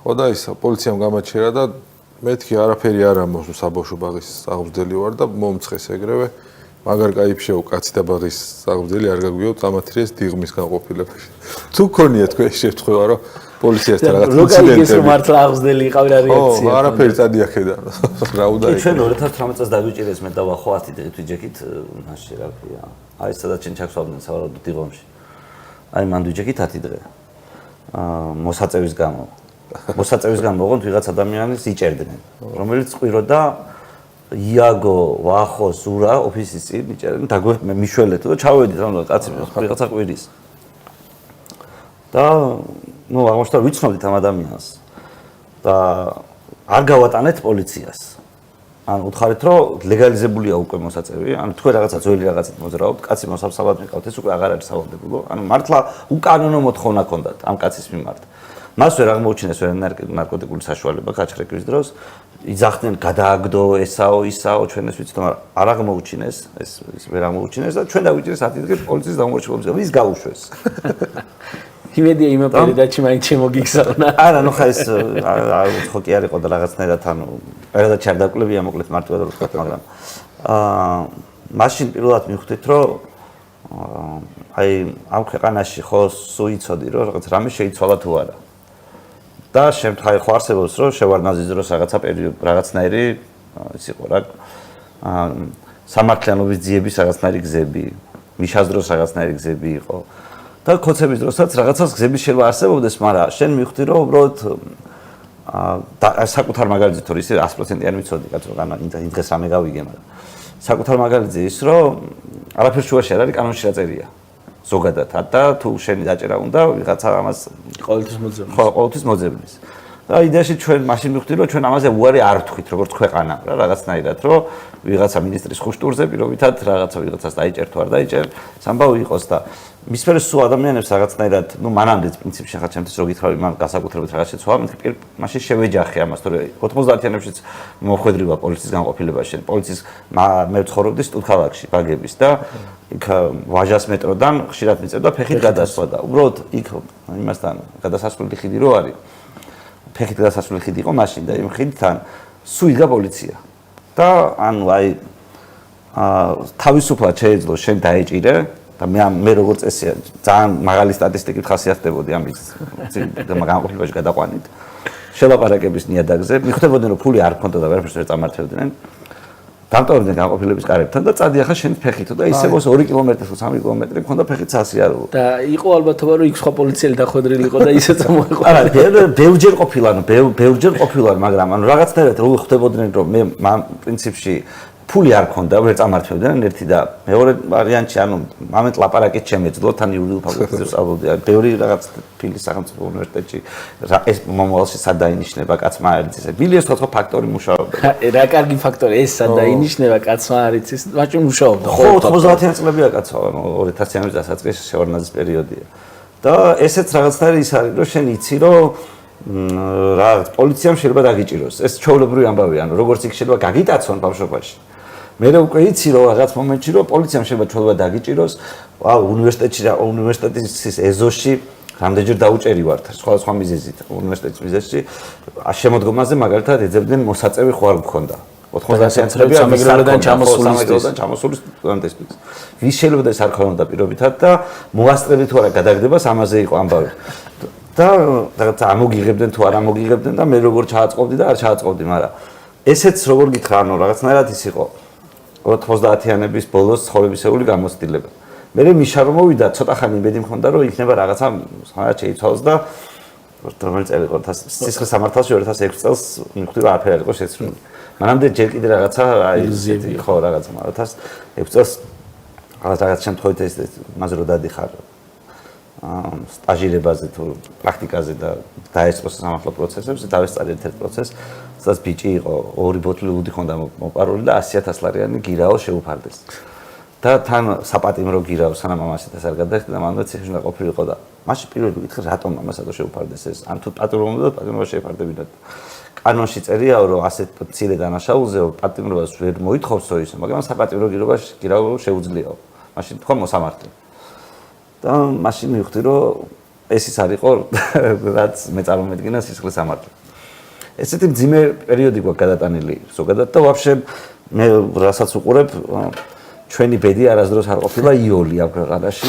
ხო და ის პოლიციამ გამაჩერა და მეთქი არაფერი არ ამოსულ საბავშვო ბაღის აღზრდელი ვარ და მომცხეს ეგრევე. მაგარ კაიფშეო კაცი და ბაღის წაგრძელი არ გაგვიოთ ამათრიეს დიღმის განყოფილებაში. თუ გქონია თქვენ შეფრთხება რომ პოლიციასთან რაღაც ინციდენტები. რომ მართლა აღზრდელი იყავი რა რეაქცია. არაფერი წადი აქედან. რა უნდა ჩვენ 2018 წელს დაგვიჭირეს მე დავახო 10 დღით ვიჯექით მაშინ რა ქვია. აი სადაც ჩვენ ჩაგვსვავდნენ სავარაუდოდ დიღომში. აი მან ვიჯექით 10 დღე. მოსაწევის გამო. მოსაწევის გამო ოღონდ ვიღაც ადამიანის იჭერდნენ, რომელიც ყვიროდა იაგო, ვახო, ზურა ოფისის წინ იჭერდნენ, დაგვე მიშველეთო და ჩავედით რა კაცი ვიღაცა ყვირის. და ნუ აღმოჩნდა ვიცნობდით ამ ადამიანს და არ გავატანეთ პოლიციას. ან უთხარით რომ ლეგალიზებულია უკვე მოსაწევი, ან თქვენ რაღაცა ძველი რაღაცით მოძრაობთ, კაცი მოსაბსაბად მიყავთ, ეს უკვე აღარ არის სავალდებულო. ანუ მართლა უკანონო მოთხოვნა ჰქონდათ ამ კაცის მიმართ. მას ვერ აღმოუჩინეს ვერ ნარკოტიკული საშუალება გაჩხრეკვის დროს. იძახდნენ გადააგდო ესაო, ისაო, ჩვენ ეს ვიცით, მაგრამ არ აღმოუჩინეს, ეს ვერ აღმოუჩინეს და ჩვენ დავიჭირეს 10 დღე პოლიციის დამორჩილებას. ვის გაუშვეს? იმედია იმ პერიოდში მაინც შემოგიგზავნა. არა, ნუ ხა ეს ხო კი არ იყო და რაღაცნაირად ანუ პერიოდში არ დაკვლებია მოკლედ მარტივად რო ვთქვა, მაგრამ მაშინ პირველად მივხვდით, რომ აი ამ ქვეყანაში ხო სუიციდი რომ რაღაც რამე შეიცვალა თუ არა. და შემთხვევით ხო არსებობს რომ შევარდნაძის დროს რაღაცა პერიოდი რაღაცნაირი ის იყო რა სამართლიანობის ძიების რაღაცნაირი გზები, მიშას დროს რაღაცნაირი გზები იყო. და ქოცების დროსაც რაღაცას გზების შეიძლება არსებობდეს, მაგრამ შენ მივხვდი რომ უბრალოდ საკუთარ მაგალითზე თორე ისე 100% არ ვიცოდი კაცო, განა იმ დღეს რამე გავიგე, მაგრამ საკუთარ მაგალითზე ის რომ არაფერ შუაში არ არის კანონში დაწერია. ზოგადად და თუ შენი დაჭერა უნდა ვიღაცა ამას ყოველთვის მოძებნის. ხო, ყოველთვის მოძებნის. და იდეაში ჩვენ მაშინ მივხვდი რომ ჩვენ ამაზე უარი არ ვთქვით როგორც ქვეყანა რა რაღაცნაირად რომ ვიღაცა მინისტრის ხუშტურზე პირობითად რაღაცა ვიღაცას დაიჭერ თუ არ დაიჭერ სამბავი იყოს და მის მერე სულ ადამიანებს რაღაცნაირად ნუ მანამდეც პრინციპში ხა ჩემთვის რო გითხრავი მან გასაკუთრებით რაღაც შეცვალა მაშინ შევეჯახე ამას თორე 90-იანებშიც მოხვედრივა პოლიციის განყოფილებაში პოლიციის მე ვცხოვრობდი სტუთქალაქში ბაგების და იქ ვაჟას მეტროდან ხშირად მიწევდა ფეხით გადასვლა და უბრალოდ იქ იმასთან გადასასვლელი ხიდი რო არის ფეხით გადასასვლელი ხიდი იყო მაშინ და იმ ხიდთან სულ იდგა პოლიცია და ანუ აი თავისუფლად შეეძლო შენ დაეჭირე და მე როგორც წესია ძალიან მაღალი სტატისტიკით ხასიათდებოდი ამის განყოფილებაში გადაყვანით შელაპარაკების ნიადაგზე მიხვდებოდნენ რომ ფული არ ქონდა და ვერაფერს ვერ წამართებდნენ დამტოვებდნენ განყოფილების კარებთან და წადიახა შენ ფეხით და ისევ 2 კილომეტრი თუ 3 კილომეტრი ქონდა ფეხით სასიარულო და იყო ალბათობა რომ იქ სხვა პოლიციელი დახვედრილი იყო და ისე წამოიყო არა ბევრჯერ ყოფილა ბევრჯერ ყოფილა მაგრამ ანუ რაღაცნაირად რო ხვდებოდნენ რომ მე პრინციპში ფული არ ქონდა ვერ წამართებდნენ ერთი და მეორე ვარიანტი ანუ მომენტ ლაპარაკით შემეძლო თან იურიდიულ ფაკულტეტზე სწავლობდი ბევრი რაღაც ფილის სახელმწიფო უნივერსიტეტში ეს მომავალში სად დაინიშნება კაცმა არის ეს ბილიეს ხო ფაქტორი მუშაობდა რა კარგი ფაქტორი ეს სად დაინიშნება კაცმა არის ეს მაშინ მუშაობდა ხო 90-იან წლებია კაცო ანუ 2000-იანების დასაწყისში შევარდნაძის პერიოდია და ესეც რაღაცნაირი ის არის რომ შენ იცი რომ რაღაც პოლიციამ შეიძლება დაგიჭიროს ეს ჩვეულებრივი ამბავია ანუ როგორც იქ შეიძლება გაგიტაცონ ბავშვობაში მე უკვე იცი რომ რაღაც მომენტში რომ პოლიციამ შეიძლება ჩვეულებრივად დაგიჭიროს უნივერსიტეტის ეზოში რამდენჯერ დაუჭერი ვართ სხვა მიზეზით უნივერსიტეტის მიზეზში შემოდგომაზე მაგალითად ეძებდნენ მოსაწევი ხო არ გქონდა 90-იან წლებია სამეგრელოდან ჩამოსულის სტუდენტისთვის ვის შეიძლება ეს არ ქონდა პირობითად და მოასწრებით თუ არა გადაგდებას ამაზე იყო ამბავი და რაღაც ამოგიღებდნენ თუ არ ამოგიღებდნენ და მე როგორ ჩააწყობდი და არ ჩააწყობდი მაგრამ ესეც როგორ გითხრა ანუ რაღაცნაირად ის იყო 90-იანების ბოლოს ცხოვრებისეული გამოცდილება. მე მიშა რომ მოვიდა, ცოტა ხანი იმედი მქონდა რომ იქნება რაღაცა საერთოდ შეიცვალოს და რომელიც წელი იყო სისხლის სამართალში 2006 წელს მივხვდი რომ არაფერი არ იყო შეცვლილი. მანამდე ჯერ კიდე რაღაცა აი ხო რაღაცა 2006 წელს რაღაც შემთხვევით ეს მასე რო დადიხარ სტაჟირებაზე თუ პრაქტიკაზე და დაესწრო სამართლო პროცესებზე დავესწარი ერთ პროცესს სადაც ბიჭი იყო 2 ბოთლი ლუდი ხონდა მოპარული და 100,000 ლარიანი გირაო შეუფარდეს და თან საპატიმრო გირაო სანამ ამასით ეს არ გადაიხდა და მანდ ციხეში უნდა ყოფილიყო და მაშინ პირველი ვიკითხე რატომ ამასადო შეუფარდეს ეს ან თუ პატიმრობა პატიმრობა შეფარდებინათ კანონში წერია რომ ასეთ მცირე დანაშაულზე პატიმრობას ვერ მოითხოვსო ისე მაგრამ საპატიმრო გირაო შეუძლიაო მაშინ თქვა მოსამართლე და მაშინ მივხვდი რომ ეს ის არისო რაც მე წარმომედგინა სისხლის სამართლე ესეთი მძიმე პერიოდი გვაქვს გადატანილი ზოგადად და ვაფშე მე რასაც უყურებ ჩვენი ბედი არასდროს არ ყოფილა იოლი ამ ქვეყანაში,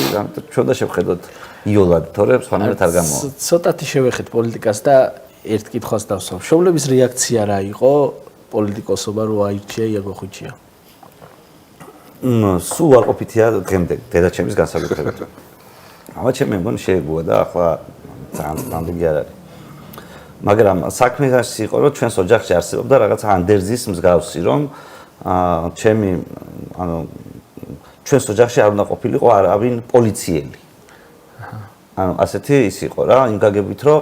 ჩვენ და შევხედოთ იოლად, თორე სხვანაირად არ გამოვა. ცოტათი შევეხეთ პოლიტიკას და ერთ კითხვას დავსვამ. მშობლების რეაქცია რა იყო პოლიტიკოსობა რო აირჩია იაგო ხვიჩია? სულ არ ყოფითია დღემდე დედაჩემის განსაკუთრებით. ამა ჩემი მგონი შეეგუა და ახლა ძალიან ნამდვილი არ არის. მაგრამ საქმე ასე იყო, რომ ჩვენს ოჯახში არსებობდა რაღაც ანდერძის მსგავსი, რომ ჩემი ჩვენს ოჯახში არ უნდა ყოფილიყო არავინ პოლიციელი. ასეთი ის იყო რა, იმ გაგებით, რომ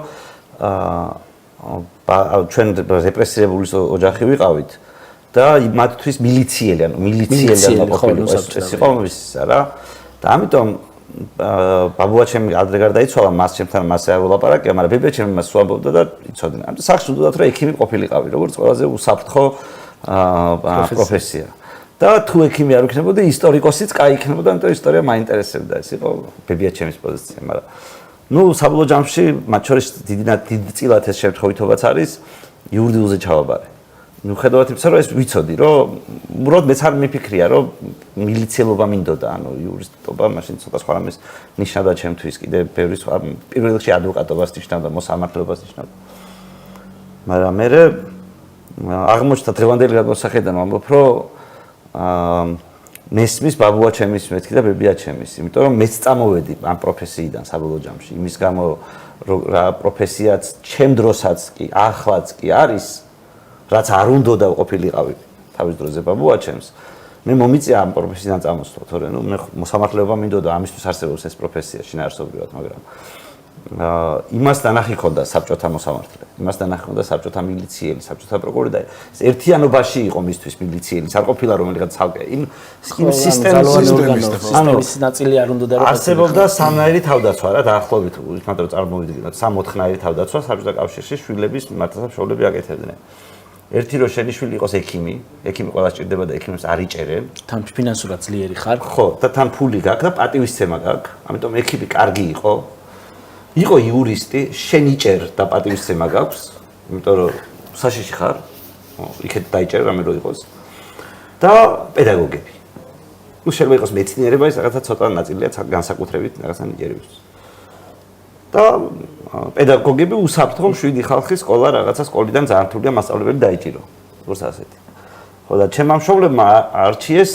ჩვენ რეპრესირებული ოჯახი ვიყავით და მათთვის მილიციელი უნდა ყოფილიყო ეს იყო ისა რა. და ამიტომ ბაბუაჩემი ადრე გარდაიცვალა, მას ჩემთან მასე არ ვლაპარაკია, მაგრამ ბებიაჩემი მას სვამბობდა და იცოდნენ. ამიტომ სახში უნდათ რომ ექიმი ყოფილიყავი, როგორც ყველაზე უსაფრთხო პროფესია. და თუ ექიმი არ იქნებოდა, ისტორიკოსიც კაი იქნებოდა, ამიტომ ისტორია მაინტერესებდა. ეს იყო ბებიაჩემის პოზიცია, მაგრამ ნუ საბოლოო ჯამში მათ შორის დიდწილად ეს შემთხვევითობაც არის იურიდიულზე ჩავაბარე. მიუხედავად იმისა, რომ ეს ვიცოდი, რომ უბრალოდ მეც არ მიფიქრია, რომ მილიციელობა მინდოდა, ანუ იურისტობა, მაშინ ცოტა სხვა რამეს ნიშნავდა ჩემთვის, კიდე ბევრი სხვა, პირველ რიგში ადვოკატობას ნიშნავდა, მოსამართლეობას ნიშნავდა. მაგრამ მე აღმოჩნდა დღევანდელი გადმოსახედიდან ვამბობ, რომ მესმის ბაბუაჩემის მეთქი და ბებიაჩემის, იმიტომ რომ მეც წამოვედი ამ პროფესიიდან საბოლოო ჯამში, იმის გამო რა პროფესიაც ჩემ დროსაც კი, ახლაც კი არის, რაც არ უნდა ყოფილიყავი თავის დროზე ბაბუაჩემს. მე მომიწია ამ პროფესიიდან წამოსვლა, თორე ნუ მე მოსამართლეობა მინდოდა, ამისთვის არსებობს ეს პროფესია შინაარსობრივად, მაგრამ იმასთან ნახი ხონდა საბჭოთა მოსამართლე, იმასთან ნახი ხონდა საბჭოთა მილიციელი, საბჭოთა პროკურორი და ეს ერთიანობაში იყო მისთვის მილიციელი, არ ყოფილა რომელიღაც ცალკე იმ სისტემის ანუ ის ნაწილი არ უნდა და რომ არსებობდა სამნაირი თავდაცვა რა დაახლოებით იმათ რომ წარმოვიდგინოთ 3-4 თავდაცვა საბჭოთა კავშირში შვილების მართლაც მშობლები აკეთებდნენ. ერთი რო შენი შვილი იყოს ექიმი ყველა სჭირდება და ექიმებს არ იჭერენ. თან ფინანსურად ძლიერი ხარ? ხო, და თან ფული გაქვს და პატივისცემა გაქვს. ამიტომ ექიმი კარგი იყო. იყო იურისტი, შენ იჭერ და პატივისცემა გაქვს, იმიტომ რომ საშიში ხარ. იქეთ დაიჭერ რამე რო იყოს. და პედაგოგები. ნუ შეიძლება იყოს მეცნიერება, ის რაღაცა ცოტა ნაწილია განსაკუთრებით რაღაცა ნიჭერებისთვის. და პედაგოგები უსაფრთხო მშვიდი ხალხის სკოლა რაღაცა სკოლიდან ძალიან რთულია მასწავლებელი დაიჭირო. როგორც ასეთი. ხო და ჩემმა მშობლებმა არჩიეს,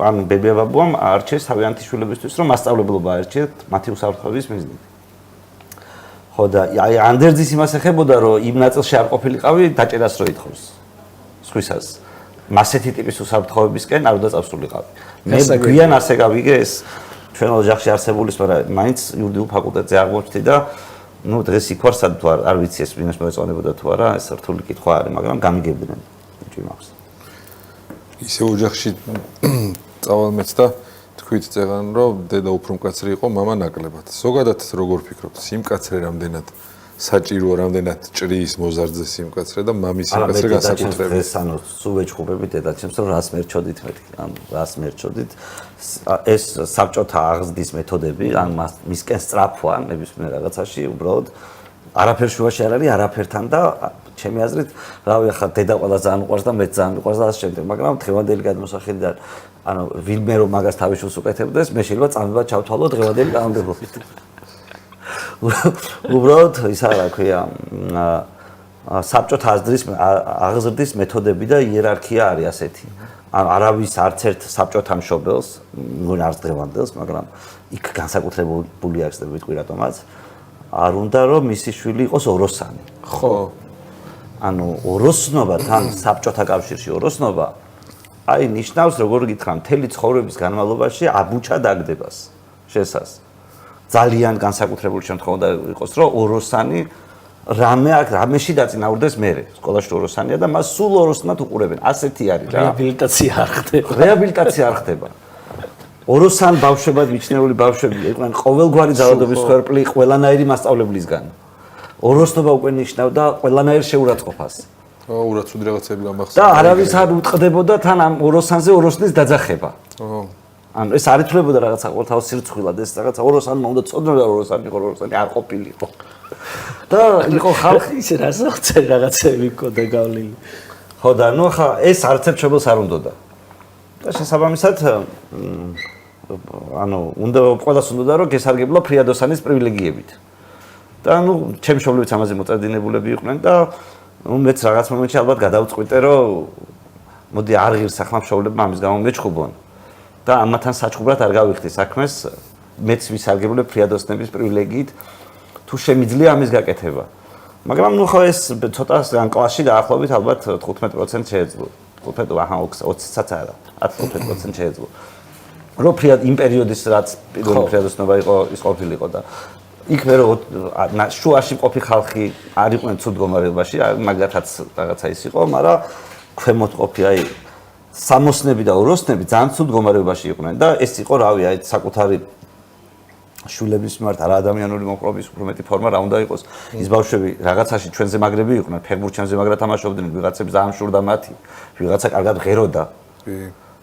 ანუ ბებია ბაბუამ არჩიეს თავიანთი შვილებისთვის, რომ მასწავლებლობა აერჩიეთ მათი უსაფრთხოების მიზნით. ხო და აი ანდერძის იმას ეხებოდა, რომ იმ ნაწილში არ ყოფილიყავი, დაჭერას რო ითხოვს. სხვისას. მასეთი ტიპის უსაფრთხოებისკენ არ უნდა წავსულიყავი. მე გვიან ასე გავიგე ეს ჩვენ ოჯახში არსებულის, მაგრამ მაინც იურიდიულ ფაკულტეტზე აღმოჩნდი და ნუ დღეს იქ ვარ სად თუ არ ვიცი ეს ვინმეს მოეწონებოდა თუ არა, ეს რთული კითხვა არის, მაგრამ გამიგებდნენ ჭიმავს. ისე ოჯახში წავალმეც და თქვით წეგან, რომ დედა უფრო მკაცრი იყო, მამა ნაკლებად. ზოგადად როგორ ფიქრობთ, სიმკაცრე რამდენად საჭიროა, რამდენად ჭრის მოზარდზე სიმკაცრე და მამის სიმკაცრე განსაკუთრებით? ეს ანუ სულ ვეჭხუბებით დედაჩემს, რომ რას მერჩოდით მეთქი, ანუ რას მერჩოდით. ეს საბჭოთა აღზრდის მეთოდები, ან მისკენ სწრაფვა ნებისმიერ რაღაცაში, უბრალოდ არაფერ შუაში არ არის, არაფერთან და ჩემი აზრით, რავი, ახლა დედა ყველა ძალიან უყვარს და მეც ძალიან უყვარს და ასე შემდეგ, მაგრამ დღევანდელი გადმოსახედიდან, ანუ ვინმე რომ მაგას თავისუფლს უკეთებდეს, მე შეიძლება წამება ჩავთვალო დღევანდელი კანონმდებლობით. უბრალოდ ისა რა ქვია, საბჭოთა აღზრდის მეთოდები და იერარქია არის ასეთი. არავის არც ერთ საბჭოთა მშობელს, მგონი არც დღევანდელს, მაგრამ იქ განსაკუთრებული აქვს და ვიტყვი რატომაც, არ უნდა რომ მისი შვილი იყოს ოროსანი. ხო. ანუ ოროსნობა თან საბჭოთა კავშირში ოროსნობა აი ნიშნავს როგორ გითხრა მთელი ცხოვრების განმავლობაში აბუჩა დაგდებას შესას. ძალიან განსაკუთრებული შემთხვევა უნდა იყოს რომ ოროსანი რამეში დაწინაურდეს მერე სკოლაში ოროსანია და მას სულ ოროსნად უყურებენ. ასეთი არის რა. რეაბილიტაცია არ ხდება. რეაბილიტაცია არ ხდება. ოროსან ბავშვებად მიჩნეული ბავშვები იყვნენ ყოველგვარი ძალადობის ხერპლი ყველანაირი მასწავლებლისგან. ოროსნობა უკვე ნიშნავდა ყველანაირ შეურაცხყოფას. ურაცუდი რაღაცები გამახსენდა. და არავის არ უტყდებოდა თან ამ ოროსანზე ოროსნის დაძახება. ანუ ეს არ ითვლებოდა რაღაცა ყოველთაოს სირცხვილად, ეს რაღაცა ოროსანმა უნდა წოდნოდა ოროსანი იყო, ოროსანი არ ყოფილიყო. და იყო ხალხი ისე რასახცე რაღაცები მქონდა გავლილი. ხო და ნუ ხა ეს არც ერთ შობელს არ უნდოდა. და შესაბამისად ანუ უნდა ყველას უნდა რომ გესარგებლა ფრიადოსანის პრივილეგიებით. და ჩემი მშობლებიც ამაზე მოწადინებულები იყვნენ და მეც რაღაც მომენტში ალბათ გადავწყვიტე რომ მოდი არ ღირს ახლა მშობლებმა ამის გამო მეჩხუბონ და ამათან საჩხუბრად არ გავიხდი საქმეს მეც ვისარგებლებ ფრიადოსნების პრივილეგიით თუ შემიძლია ამის გაკეთება. მაგრამ ხო ეს ცოტა ან კლასში დაახლოებით ალბათ 15% შეეძლო. 20-საც არა, 10-15% შეეძლო. რომ ფრიად იმ პერიოდის რაც პირველი ფრიადოსნობა იყო ის ყოფილიყო და იქ მე რომ შუაში ყოფი ხალხი არ იყვნენ ცუდ მდგომარეობაში, მაგათაც რაღაცა ის იყო, მაგრამ ქვემოთ ყოფი აი სამოსნები და ოროსნები ძალიან ცუდ მდგომარეობაში იყვნენ და ეს იყო რავი აი საკუთარი შულების მიმართ არა ადამიანური მოპყრობის უფრო მეტი ფორმა რა უნდა იყოს. ის ბავშვები რაღაცაში ჩვენზე მაგრები იყვნენ, ფეხბურთს ჩვენზე მაგრა თამაშობდნენ, ვიღაცებს ძალიან შურდა მათი, ვიღაცა კარგად ღეროდა.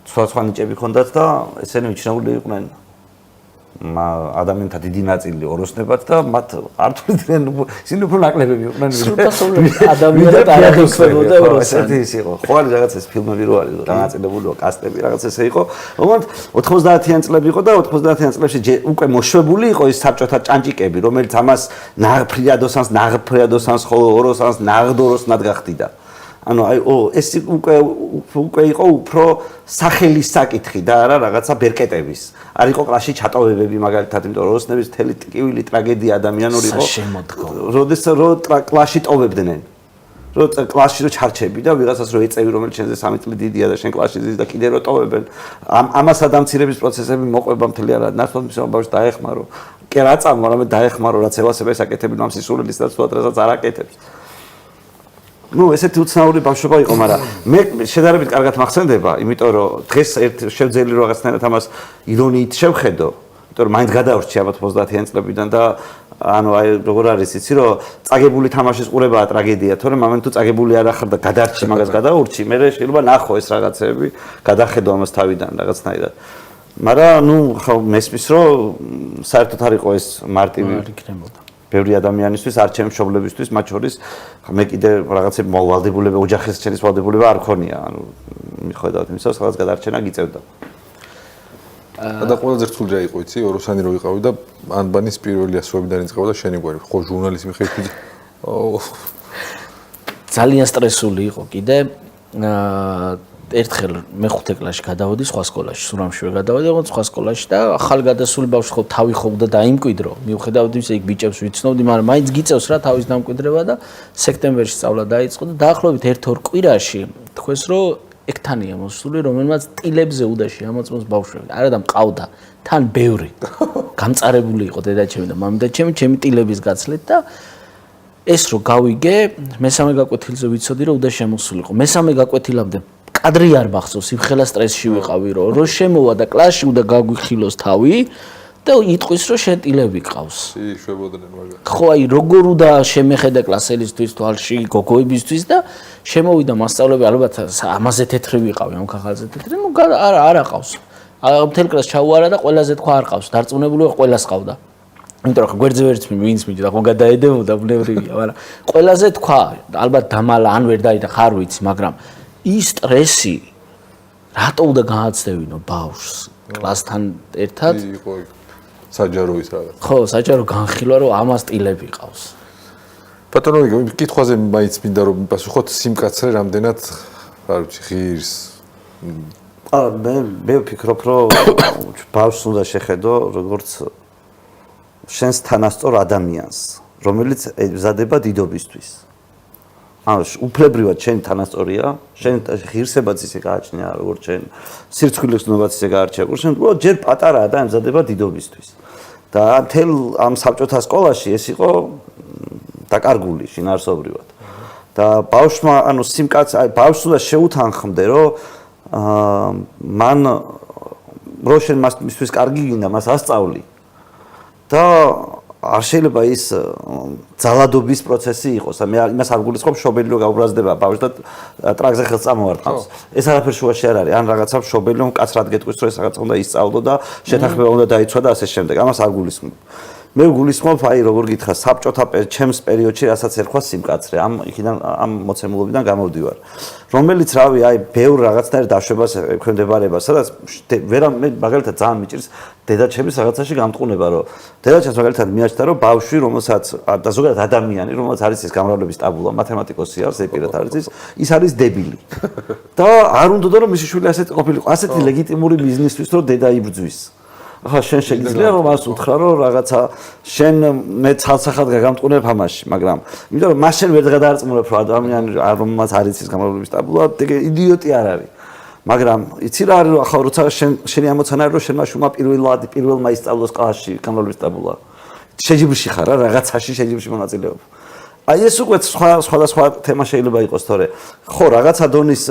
სხვა ნიჭები ჰქონდათ და ესენი მიჩნეული იყვნენ ადამიანთა დიდი ნაწილი ოროსნებად და მათ ართულიდან ისინი უფრო ნაკლებები იყვნენ ადამიანად არ აღიქვებოდა ესეთი ის იყო. ხო არის რაღაც ეს ფილმები რო არის განაწილებული კასტები რაღაც ესე იყო. მომент 90-იან წლები იყო და 90-იან წლებში უკვე მოშვებული იყო ის საბჭოთა ჭანჭიკები, რომელიც ამას ნაღფრიადოსანს ხოლო ოროსანს ნაღდოროსნად გახდიდა. ანუ აი ეს უკვე იყო უფრო სახელის საკითხი და არა რაღაცა ბერკეტების. არ იყო კლასში ჩატოვებები მაგალითად, იმიტომ რომ ოროსნების თელი ტკივილი ტრაგედია ადამიანური იყო. როდესაც კლასში ტოვებდნენ. რომ კლასში რო ჩარჩები და ვიღაცას რო ეწევი, რომელიც შენზე 3 წელი დიდია და შენ კლასში ზის და კიდე რო ტოვებენ. ამას ადამცირების პროცესები მოყვება მთელი არა. ნაცვლად მისმა ბავშვს დაეხმარო. კი რა წამო, რამე დაეხმარო, რაც ევასებას აკეთებენ ამ სისულელის და სხვა დღესაც არ აკეთებს. ესეთი უცნაური ბავშვობა იყო, მაგრამ მე შედარებით კარგად მახსენდება, იმიტომ რომ დღეს შევძელი რომ რაღაცნაირად ამას ირონიით შევხედო, იმიტომ რომ მაინც გადავრჩი ალბათ 90-იან წლებიდან და ანუ აი როგორ არის იცი რომ წაგებული თამაშის ყურებაა ტრაგედია, თორემ ამან თუ წაგებული არ ახარ და გადარჩი მაგას გადაურჩი, მე შეიძლება ნახო ეს რაღაცები, გადახედო ამას თავიდან რაღაცნაირად. მაგრამ ხო მესმის რომ საერთოდ არ იყო ეს მარტივი იქნებოდა. ბევრი ადამიანისთვის, არ ჩემი მშობლებისთვის, მათ შორის მე კიდე რაღაცები ვალდებულება, ოჯახის ჩემის ვალდებულება არ ქონია. ანუ მიხედავთ იმისა, სადაც გადარჩენა გიწევდა. და ყველაზე რთული რა იყო, იცი, ოროსანი რო ვიყავი და ანბანის პირველი ასოებიდან იწყებოდა შენი გვარი. ხო, ჟურნალისტი ხარ. ძალიან სტრესული იყო კიდე. ერთხელ მე-5 კლასში გადავოდი სხვა სკოლაში, სურამშივე გადავოდი, ოღონდ სხვა სკოლაში და ახალგადასული ბავშვი ხო თავი ხოვდა დაიმკვიდრო. მიუხედავად იმისა, იქ ბიჭებს ვიცნობდი, მაგრამ მაინც გიწევს რა თავის დამკვიდრება და სექტემბერში სწავლა დაიწყო და დაახლოებით 1-2 კვირაში თქვეს რომ ექთანია მოსული, რომელმაც ტილებზე უნდა შეამოწმოს ბავშვები. არა და მყავდა თან ბევრი. გამწარებული იყო დედაჩემი და მამიდაჩემი ჩემი ტილების გაცლით და ეს რო გავიგე, მესამე გაკვეთილზე ვიცოდი რომ უნდა შემოსულიყო. მესამე გაკვეთილამდე კადრი არ მახსოვს, იმხელა სტრესში ვიყავი რომ შემოვა და კლასში უნდა გაგვიხილოს თავი და იტყვის რომ შენ ტილები ყავს. შვებოდნენ მაგას. ხო, აი როგორ უნდა შემეხედა კლასელისთვის თვალში, გოგოებისთვის და შემოვიდა მასწავლებელი, ალბათ ამაზე თეთრი ვიყავი, ამ ხახალზე თეთრი, არა ყავს. მთელ კლასს ჩაუარა და ყველაზე თქვა არ ყავს, დარწმუნებული ვარ ყველას ყავდა. იმიტომ რომ გვერდზე ვერც ვინც მიჯდა, ხო გადაედებოდა ბუნებრივია, მაგრამ ყველაზე თქვა, ალბათ დამალა ან ვერ დაიდა ხარ ვიცი, მაგრამ ის სტრესი რატო უნდა გააცდევინო ბავშვს კლასთან ერთად? იყო საჯარო ის რაღაც. ხო, საჯარო განხილვა რომ ამას ტილები ყავს. ბატონო, კითხვაზე მაინც მინდა რომ მიპასუხოთ სიმკაცრე რამდენად არ ვიცი ღირს. მე ვფიქრობ რომ ბავშვს უნდა შეხედო როგორც შენს თანასწორ ადამიანს, რომელიც ეზადება დიდობისთვის. ანუ უფლებრივად შენ თანასწორია, შენ ღირსებაც ისე გააჩნია, როგორც შენ სირცხვილეცნობაც ისე გაარჩია, როგორც შენ უბრალოდ ჯერ პატარაა და ემზადება დიდობისთვის. და მთელ ამ საბჭოთა სკოლაში ეს იყო დაკარგული შინაარსობრივად. და ბავშვმა, ანუ სიმკაც, ბავშვს უნდა შეუთანხმდე, რომ მან რო შენ მასთვის კარგი გინდა, მას ასწავლი. და არ შეიძლება ის ძალადობის პროცესი იყოს. მე იმას არ გულისხმობ, შობელი რო გაუბრაზდება ბავშვს და ტრაქზე ხელს წამოვარტყავს. ეს არაფერ შუაში არ არის. ან რაღაცა შობელი რომ კაცრად გეტყვის, რომ ეს რაღაცა უნდა ისწავლო და შეთანხმება უნდა დაიცვა და ასე შემდეგ. ამას არ გულისხმობ. მე გულისხმობ აი როგორ გითხრა საბჭოთა ჩემს პერიოდში რასაც ერქვა სიმკაცრე ამ მოცემულობიდან გამოვდივარ რომელიც რავი აი ბევრ რაღაცნაირ დაშვებას ექვემდებარება სადაც მე მაგალითად ძალიან მიჭირს დედაჩემის რაღაცაში გამტყუნება რომ დედაჩემს მაგალითად მიაჩნდა რომ ბავშვი რომელსაც და ზოგადად ადამიანი რომელიც არის ის გამრავლების ტაბულა მათემატიკოსია ზეპირად არის ის არის დებილი და არ უნდა რომ მისი შვილი ასეთი ყოფილიყო ასეთი ლეგიტიმური ბიზნესთვის რომ დედა იბრძვის ახლა შენ შეგიძლია რომ მას უთხრა რომ რაღაცა შენ მე ცალსახად გაგამტყუნებ ამაში მაგრამ იმიტომ რომ მას შენ ვერ გადაარწმუნებ რომ ადამიანი რომელმაც არის ის გამრავლების ტაბულა იდიოტი არ არის მაგრამ იცი რა არის რომ ახლა როცა შენი ამოცანა არის რომ შენმა შვილმა პირველმა ისწავლოს კლასში გამრავლების ტაბულა შეჯიბრში ხარ რა რაღაცაში შეჯიბრში მონაწილეობ აი ეს უკვე სხვა თემა შეიძლება იყოს თორე ხო რაღაცა დონის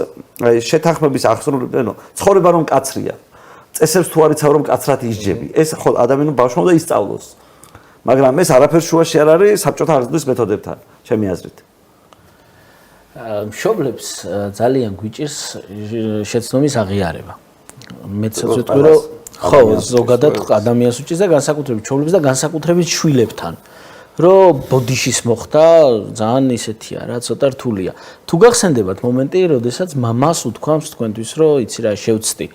შეთანხმების აღსრულებენ ცხოვრება რომ კაცრია წესებს თუ არ იცავ რომ კაცრად ისჯები ეს ხო ადამიანო ბავშვმა უნდა ისწავლოს მაგრამ ეს არაფერ შუაში არ არის საბჭოთა აღზრდის მეთოდებთან ჩემი აზრით მშობლებს ძალიან გვიჭირს შეცდომის აღიარება მეც ვიტყვი რომ ხო ზოგადად ადამიანს უჭირს და განსაკუთრებით მშობლებს და განსაკუთრებით შვილებთან რომ ბოდიშის მოხდა ძალიან ისეთია რა ცოტა რთულია თუ გახსენდებათ მომენტი როდესაც მამას უთქვამს თქვენთვის რომ იცი რა შევცდი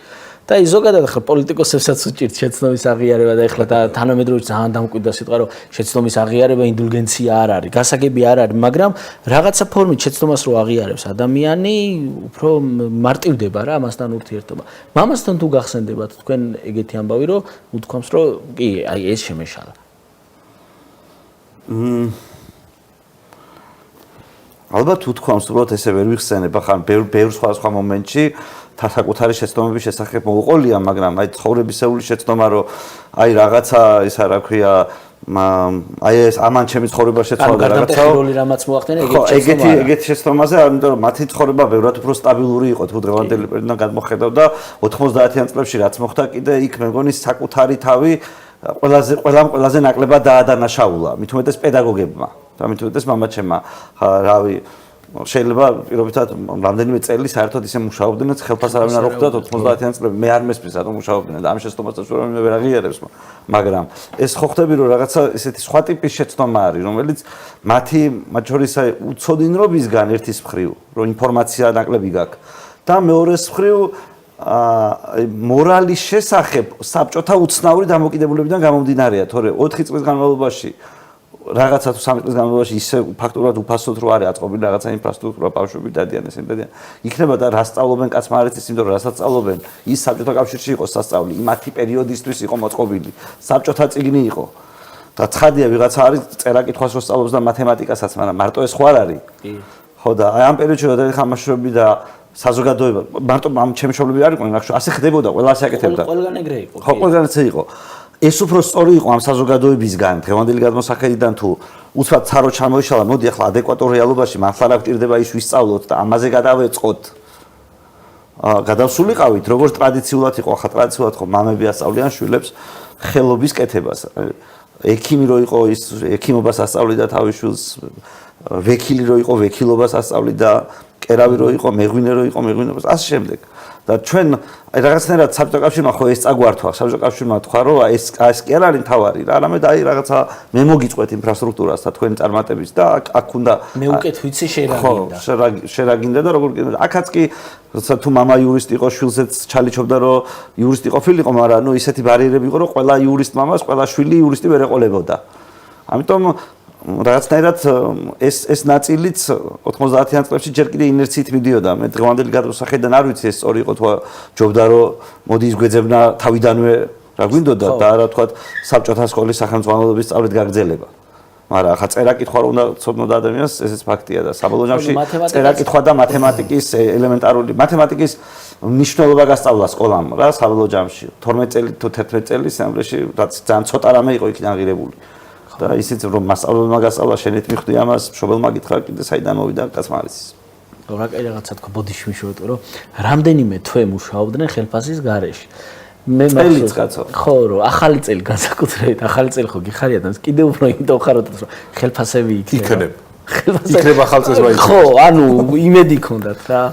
და ის ზოგადად ახლა პოლიტიკოსებსაც უჭირთ შეცდომის აღიარება და ახლა თანამედროვე ძალიან დამკვიდრდა სიტყვა რომ შეცდომის აღიარება ინდულგენცია არ არის გასაგები არ არის მაგრამ რაღაცა ფორმით შეცდომას რო აღიარებს ადამიანი უფრო მარტივდება რა ამასთან ურთიერთობა მამასთან თუ გახსენდებათ თქვენ ეგეთი ამბავი რომ უთქვამს რომ კი აი ეს შემეშალა ალბათ უთქვამს რომ ესე ვერ ვიხსენებ ახლა ბევრ სხვა მომენტში საკუთარი შეცდომების შესახებ მოუყოლია, მაგრამ აი ცხოვრებისეული შეცდომა რომ აი რაღაცა ისა რა ქვია აი ეს ამან ჩემი ცხოვრება შეცვალა და რაღაცა ტექნოლოგიური რამაც მოახდინე ეგეთი შეცდომაზე, იმიტომ რომ მათი ცხოვრება ბევრად უფრო სტაბილური იყო თუ დღევანდელი პერიოდიდან გადმოხედავ და 90-იან წლებში რაც მოხდა კიდე იქ მე მგონი საკუთარი თავი ყველაზე ნაკლებად დაადანაშაულა, მით უმეტეს პედაგოგებმა და მით უმეტეს მამაჩემმა, რავი შეიძლება პირობითად რამდენიმე წელი საერთოდ ისე მუშაობდნენ ხელფას არავინ არ უხდათ 90-იან წლებში მე არ მესმის რატომ მუშაობდნენ და ამ შეცდომასაც ვერ აღიარებს მაგრამ ეს ხო ხდები რომ რაღაცა ესეთი სხვა ტიპის შეცდომა არის რომელიც მათ შორის უცოდინრობისგან ერთის მხრივ რომ ინფორმაცია ნაკლები გაქვს და მეორეს მხრივ მორალის შესახებ საბჭოთა უცნაური დამოკიდებულებიდან გამომდინარეა თორე 4 წლის განმავლობაში რაღაცა თუ 3 წლის განმავლობაში ისე ფაქტურად უფასოდ რო არის აწყობილი რაღაცა ინფრასტრუქტურა ბავშვები დადიან ესენი დადიან იქნება და რა სწავლობენ კაცმა არ იცის იმიტომ რომ რასაც სწავლობენ ის საბჭოთა კავშირში იყო სასწავლი იმათი პერიოდისთვის იყო მოწყობილი საბჭოთა წიგნი იყო და ცხადია ვიღაცა არის წერა-კითხვას რო სწავლობს და მათემატიკასაც მაგრამ მარტო ეს ხო არ არის ხო და აი ამ პერიოდში როდის ხამაშრები და საზოგადოება მარტო ამ ჩემი მშობლები არ იყვნენ ახლა ასე ხდებოდა ყველა ასე აკეთებდა ყველგან ეგრე იყო ხო ყველგან ესე იყო ეს უფრო სწორი იყო ამ საზოგადოებისგან დღევანდელი გადმოსახედიდან თუ უცბად ცარო ჩამოიშალა მოდი ახლა ადეკვატურ რეალობაში მართლა რა გვჭირდება ის ვისწავლოთ და ამაზე გადავეწყოთ გადავსულიყავით როგორც ტრადიციულად იყო ახლა ტრადიციულად ხო მამები ასწავლიან შვილებს ხელობის კეთებას ექიმი რო იყო ის ექიმობას ასწავლიდა თავის შვილს ვექილი რო იყო ვექილობას ასწავლიდა კერავი რო იყო მეღვინე რო იყო მეღვინებას ასე შემდეგ და ჩვენ რაღაცნაირად საბჭოთა კავშირმა ხო ეს წაგვართვა საბჭოთა კავშირმა თქვა რომ ეს კი არ არის თავარი რა არამედ აი რაღაცა მე მოგიწყვეთ ინფრასტრუქტურას და თქვენი წარმატების და აქ უნდა მე უკეთ ვიცი შერაგინდა შერაგინდა და როგორ კიდე აქაც კი როცა თუ мама იურისტი იყო შვილზეც ჩალიჩობდა რომ იურისტი ყოფილიყო მაგრამ ნუ ისეთი ბარიერები იყო რომ ყველა იურისტ მამას ყველა შვილი იურისტი ვერ ეყოლებოდა ამიტომ რაღაცნაირად ეს ნაწილიც 90-იან წლებში ჯერ კიდე ინერციით მიდიოდა. მე დღევანდელი გადმოსახედიდან არ ვიცი ეს სწორი იყო თუ ჯობდა რომ მოდი ის გვეძებნა თავიდანვე რა გვინდოდა და არა თქვა საბჭოთა სკოლის სახელმძღვანელობის სწავლით გაგრძელება. მაგრამ ახლა წერა-კითხვა რომ უნდა ცოდნოდა ადამიანს, ესეც ფაქტია და საბოლოო ჯამში წერა-კითხვა და მათემატიკის ელემენტარული მათემატიკის მნიშვნელობა გასწავლა სკოლამ რა საბოლოო ჯამში 12 წელი თუ 11 წელი სემესტრში რაც ძალიან ცოტა რამე იყო იქიდან ღირებული. და ისიც რომ მასწავლებელმა გასწავლა შენით მიხვდი ამას მშობელმა გითხრა კიდე საიდან მოვიდა კაცმა არის რა კაი რაღაცა თქვა ბოდიში მიშოვეთ რომ რამდენიმე თვე მუშაობდნენ ხელფასის გარეშე მე წელიც კაცო ხო რომ ახალი წელი განსაკუთრებით ახალი წელი ხო გიხარია და კიდე უფრო იმიტომ ხაროთ რომ ხელფასები იქნება ახალ წელს ვაიქნება ხო ანუ იმედი ქონდათ რა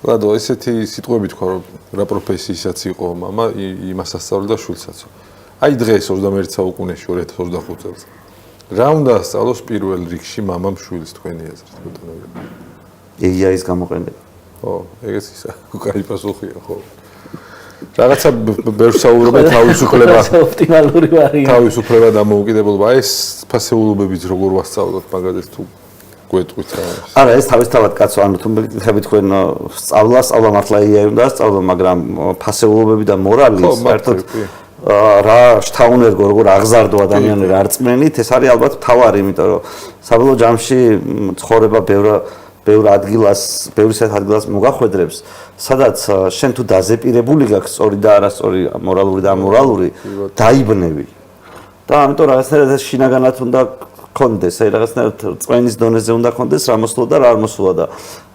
რადო ესეთი სიტყვები თქვა რომ რა პროფესიისაც იყო мама იმას ასწავლიდა შვილსაც აი დღეს 21 საუკუნეში 2025 წელს. რა უნდა ასწავლოს პირველ რიგში მამამ შვილის თქვენი აზრით ბატონო? AI-ის გამოყენება. ხო, ეგეც ისა, კაი პასუხია, ხო. რაღაცა ბევრს საუბრობენ თავისუფლება. ოპტიმალური ვარიანტი. თავისუფლება და მოუკიდებლობა, ეს ფასეულობებიც როგორ ვასწავლოთ მაგალითად თუ გვეტყვით რა. არა, ეს თავისთავად კაცო, ანუ თუ მეკითხები თქვენ სწავლა მართლა AI უნდა ასწავლო, მაგრამ ფასეულობები და მორალი საერთოდ რა შთაუნერგო როგორ აღზარდო ადამიანები არ წმენით, ეს არის ალბათ თავარი, იმიტომ რომ საბოლოო ჯამში ცხოვრება ბევრ ადგილას მოგახვედრებს, სადაც შენ თუ დაზეპირებული გაქვს სწორი და არასწორი, მორალური და ამორალური, დაიბნევი. და ამიტომ რაღაცნაირად ეს შინაგანად უნდა კონდეს, აი რაღაცნაირად წვენის დონეზე უნდა კონდეს, რა მოსულა და რა არ მოსულა და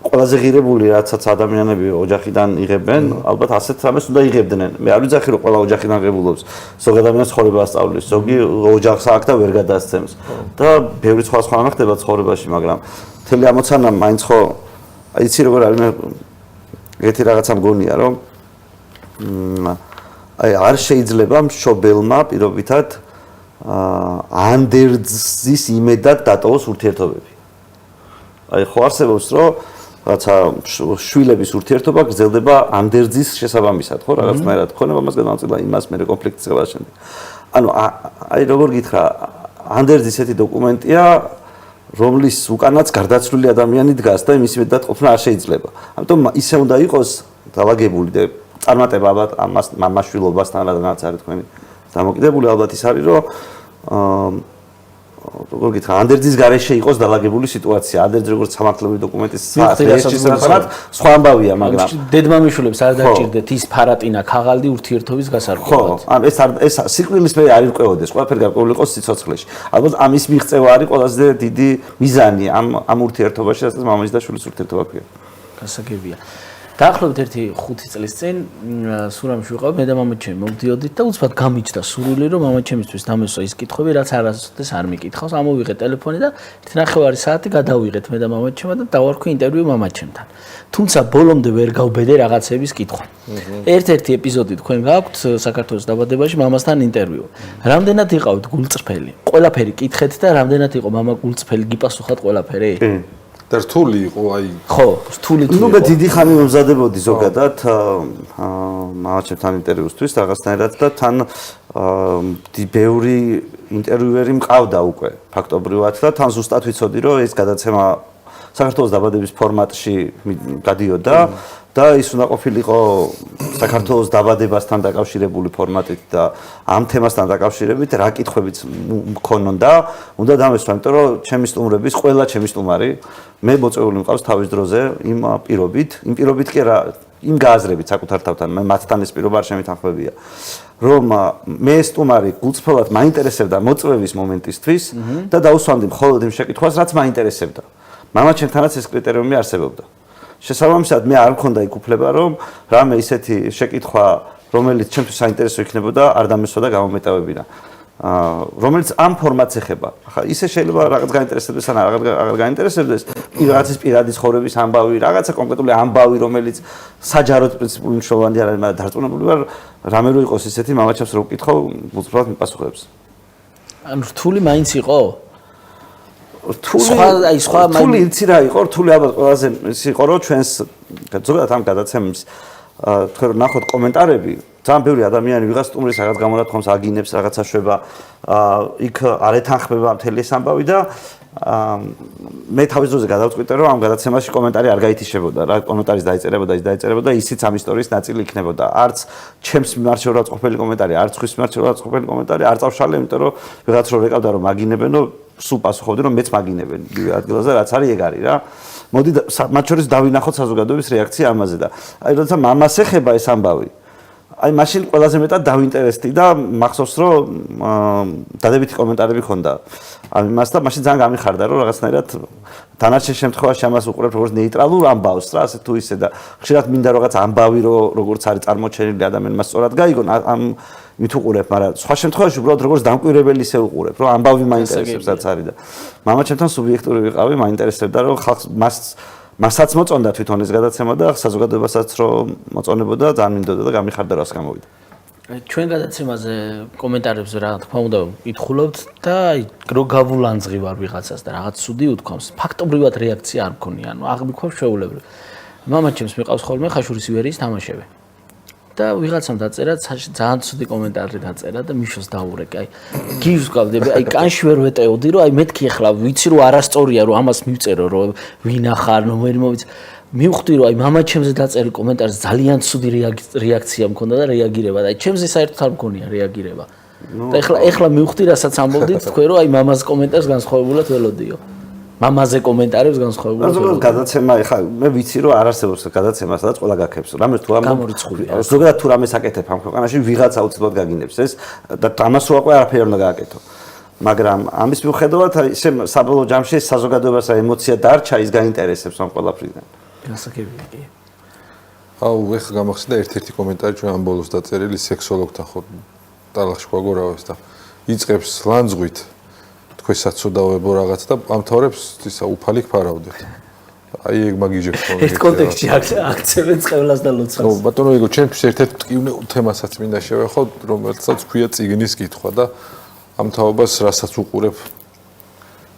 ყველაზე ღირებული რაცაც ადამიანები ოჯახიდან იღებენ, ალბათ ასეთ რამეს უნდა იღებდნენ. მე არ ვიძახი რომ ყველა ოჯახიდან ღებულობს. ზოგი ადამიანს ცხოვრება ასწავლის, ზოგი ოჯახს აქვს და ვერ გადაასცემს. და ბევრი სხვა რამე ხდება ცხოვრებაში, მაგრამ მთელი ამოცანა მაინც ხო იცი როგორ არის მე ერთი რაღაცა მგონია რომ აი არ შეიძლება მშობელმა პირობითად ანდერძის იმედად დატოვოს ურთიერთობები. აი ხო არსებობს რომ რაცა შვილების ურთიერთობა გრძელდება ანდერძის შესაბამისად, ხო რაღაცნაირად ხონება მას გადამწყვეტა იმას მე კონფლიქტის ხება შემდეგ. ანუ აი როგორ გითხრა, ანდერძის ესეთი დოკუმენტია, რომლის უკანაც გარდაცვლილი ადამიანი დგას და იმის იმედად ყოფნა არ შეიძლება. ამიტომ ისე უნდა იყოს დაალაგებული და წარმატება ალბათ ამას მამაშვილობასთან რადგანაც არის თქვენი დამოკიდებული ალბათ ის არის რომ როგორ გითხრა ანდერძის გარეშე იყოს დაალაგებული სიტუაცია. ანდერძი როგორც სამართლებრივი დოკუმენტის საერთაშორისო სხვა ამბავია, მაგრამ დედმამიშვილებს არ დაჭირდეთ ის ფარატინა ქაღალდი ურთიერთობის გასარკვევად. ხო, ეს სიკვდილის მე არ იყვეოდეს, ყველაფერი გარკვეული იყოს სიცოცხლეში. ალბათ ამის მიღწევა არის ყველაზე დიდი მიზანი ამ ურთიერთობაში, რასაც მამის და შვილის ურთიერთობა ქვია. გასაგებია. დაახლოებით 1-5 წლის წინ სურამში ვიყავ მე და მამაჩემი მოვდიოდით და უცბად გამიჩნდა სურვილი რომ მამაჩემისთვის დამესვა ის კითხვები რაც არასოდეს არ მიკითხავს ამოვიღე ტელეფონი და 1.5 საათი გადავიღეთ მე და მამაჩემმა და დავარქვი ინტერვიუ მამაჩემთან თუმცა ბოლომდე ვერ გავბედე რაღაცების კითხვა ერთ-ერთი ეპიზოდი თქვენ გაქვთ საქართველოს დაბადებაში მამასთან ინტერვიუ რამდენად იყავთ გულწრფელი ყველაფერი კითხეთ და რამდენად იყო მამა გულწრფელი გიპასუხათ ყველაფერი და რთული იყო აი ხო რთული ნუ მე დიდი ხანი მომზადებოდი ზოგადად მამაჩემთან ინტერვიუსთვის რაღაცნაირად და თან ბევრი ინტერვიუერი მყავდა უკვე ფაქტობრივად და თან ზუსტად ვიცოდი რომ ეს გადაცემა საქართველოს დაბადების ფორმატში გადიოდა და ის უნდა ყოფილიყო საქართველოს დაბადებასთან დაკავშირებული ფორმატით და ამ თემასთან დაკავშირებით რა კითხვებიც მქონონ და უნდა დამესვა, იმიტომ რომ ჩემი სტუმრების ყველა ჩემი სტუმარი მე მოწვეული მყავს თავის დროზე იმ პირობით კი რა იმ გააზრებით საკუთარ თავთან მე მათთან ეს პირობა არ შემეთანხმებია რომ მე სტუმარი გულწრფელად მაინტერესებდა მოწვევის მომენტისთვის და დაუსვამდი მხოლოდ იმ შეკითხვას რაც მაინტერესებდა მამაჩემთანაც ეს კრიტერიუმი არსებობდა შესაბამისად მე არ მქონდა იქ უფლება რომ რამე ისეთი შეკითხვა რომელიც ჩემთვის საინტერესო იქნებოდა არ დამესვა და გამომეტავებინა რომელიც ამ ფორმატს ეხება ახლა ისე შეიძლება რაღაც გაინტერესებდეს ან აღარ გაინტერესებდეს რაღაცის პირადი ცხოვრების ამბავი რაღაცა კონკრეტული ამბავი რომელიც საჯაროდ პრინციპული მნიშვნელოვანი არ არის მაგრამ დარწმუნებული ვარ რამე რო იყოს ისეთი მამაჩემს რო ვკითხო უცბად მიპასუხებს ანუ რთული მაინც იყო რთული იცი რა იყო რთული ალბათ ყველაზე ის იყო რომ ჩვენს ზოგადად ამ გადაცემის თქვენ ნახოთ კომენტარები ძალიან ბევრი ადამიანი ვიღაც სტუმრის რაღაც გამონათქვამს აგინებს რაღაცა შვება იქ არ ეთანხმება მთელი ეს ამბავი და მე თავის დროზე გადავწყვიტე რომ ამ გადაცემაში კომენტარი არ გაითიშებოდა რა კომენტარის დაიწერებოდა ისიც ამ ისტორიის ნაწილი იქნებოდა არც ჩემს მიმართ შეურაცხყოფელი კომენტარი არც ხვის მიმართ შეურაცხყოფელი კომენტარი არ წავშალე იმიტომ რომ ვიღაც რო ეკავდა რომ მაგინებენო სულ პასუხობდი რომ მეც მაგინებენ იგივე ადგილაზე რაც არის ეგ არის რა მოდი მათ შორის დავინახოთ საზოგადოების რეაქცია ამაზე და აი როცა მამას ეხება ეს ამბავი აი მაშინ ყველაზე მეტად დავინტერესდი და მახსოვს რომ დადებითი კომენტარები ჰქონდა ამას და მაშინ ძალიან გამიხარდა რომ რაღაცნაირად დანარჩენ შემთხვევაში ამას უყურებ როგორც ნეიტრალურ ამბავს რა ასე თუ ისე და ხშირად მინდა რაღაც ამბავი როგორც არის წარმოჩენილი ადამიანმა სწორად გაიგონ ამ მით უყურებ მაგრამ სხვა შემთხვევაში უბრალოდ როგორც დამკვირვებელი ისე უყურებ რომ ამბავი მაინტერესებს რაც არის და მამაჩემთან სუბიექტური ვიყავი მაინტერესებდა რომ ხალხს მასაც მოწონდა თვითონ ეს გადაცემა და საზოგადოებასაც რომ მოწონებოდა ძალიან მინდოდა და გამიხარდა რას გამოვიდა. ჩვენ გადაცემაზე კომენტარებზე რა თქმა უნდა ვკითხულობთ და რო გავულანძღი ვარ ვიღაცას და რაღაც ცუდი უთქვამს, ფაქტობრივად რეაქცია არ მქონია, ანუ აღმიქვა შეუულებრივ. მამაჩემს მიყავს ხოლმე ხაშურის ივერიის თამაშები. და ვიღაცამ დაწერა ძალიან ცუდი კომენტარი დაწერა და მიშოს დაურეკე. აი გივს გავდები, აი კანში ვერ ვეტეოდი, რომ აი მეთქი ახლა ვიცი რომ არასწორია რომ ამას მივწერო, რომ ვინა ხარ, ნომერი მოვიც. მივხვდი რომ აი მამაჩემზე დაწერილი კომენტარს ძალიან ცუდი რეაქცია მქონდა და რეაგირება და აი ჩემზე საერთოდ არ მქონია რეაგირება. და ეხლა მივხვდი რასაც ამბობდით თქვენ რომ აი მამას კომენტარს განსხვავებულად ველოდიო. მამაზე კომენტარებს განსხვავებულად. ზოგადად გადაცემა, ეხლა მე ვიცი რომ არ არსებობს გადაცემა, სადაც ყველა გაქებს. რამეს თუ გამორიცხულია. ზოგადად თუ რამეს აკეთებ ამ ქვეყანაში, ვიღაც აუცილებლად გაგინებს ეს და ამას უაყვე არაფერი არ უნდა გააკეთო. მაგრამ ამის მიუხედავად ისე საბოლოო ჯამში საზოგადოებას ემოცია დარჩა, ის გაინტერესებს ამ ყველაფრიდან. გასაგებია კი. აუ, ეხლა გამახსენდა ერთ-ერთი კომენტარი ჩვენ ამ ბოლოს დაწერილი სექსოლოგთან ხო ტალახში გვაგორავეს და იწყებს ლანძღვით თქვენ საცოდავებო რაღაც და ამთავრებს ისა უფალი ფარავდეთ. აი ეგ მაგიჯებს ხოლმე. ეს კონტექსტში აქცევენ ყველას და ლოცვას. ხო, ბატონო იგო, ჩემთვის ერთ-ერთ მტკივნე თემასაც მინდა შევეხო, რომელსაც ქვია წიგნის კითხვა და ამ თაობას რასაც უყურებ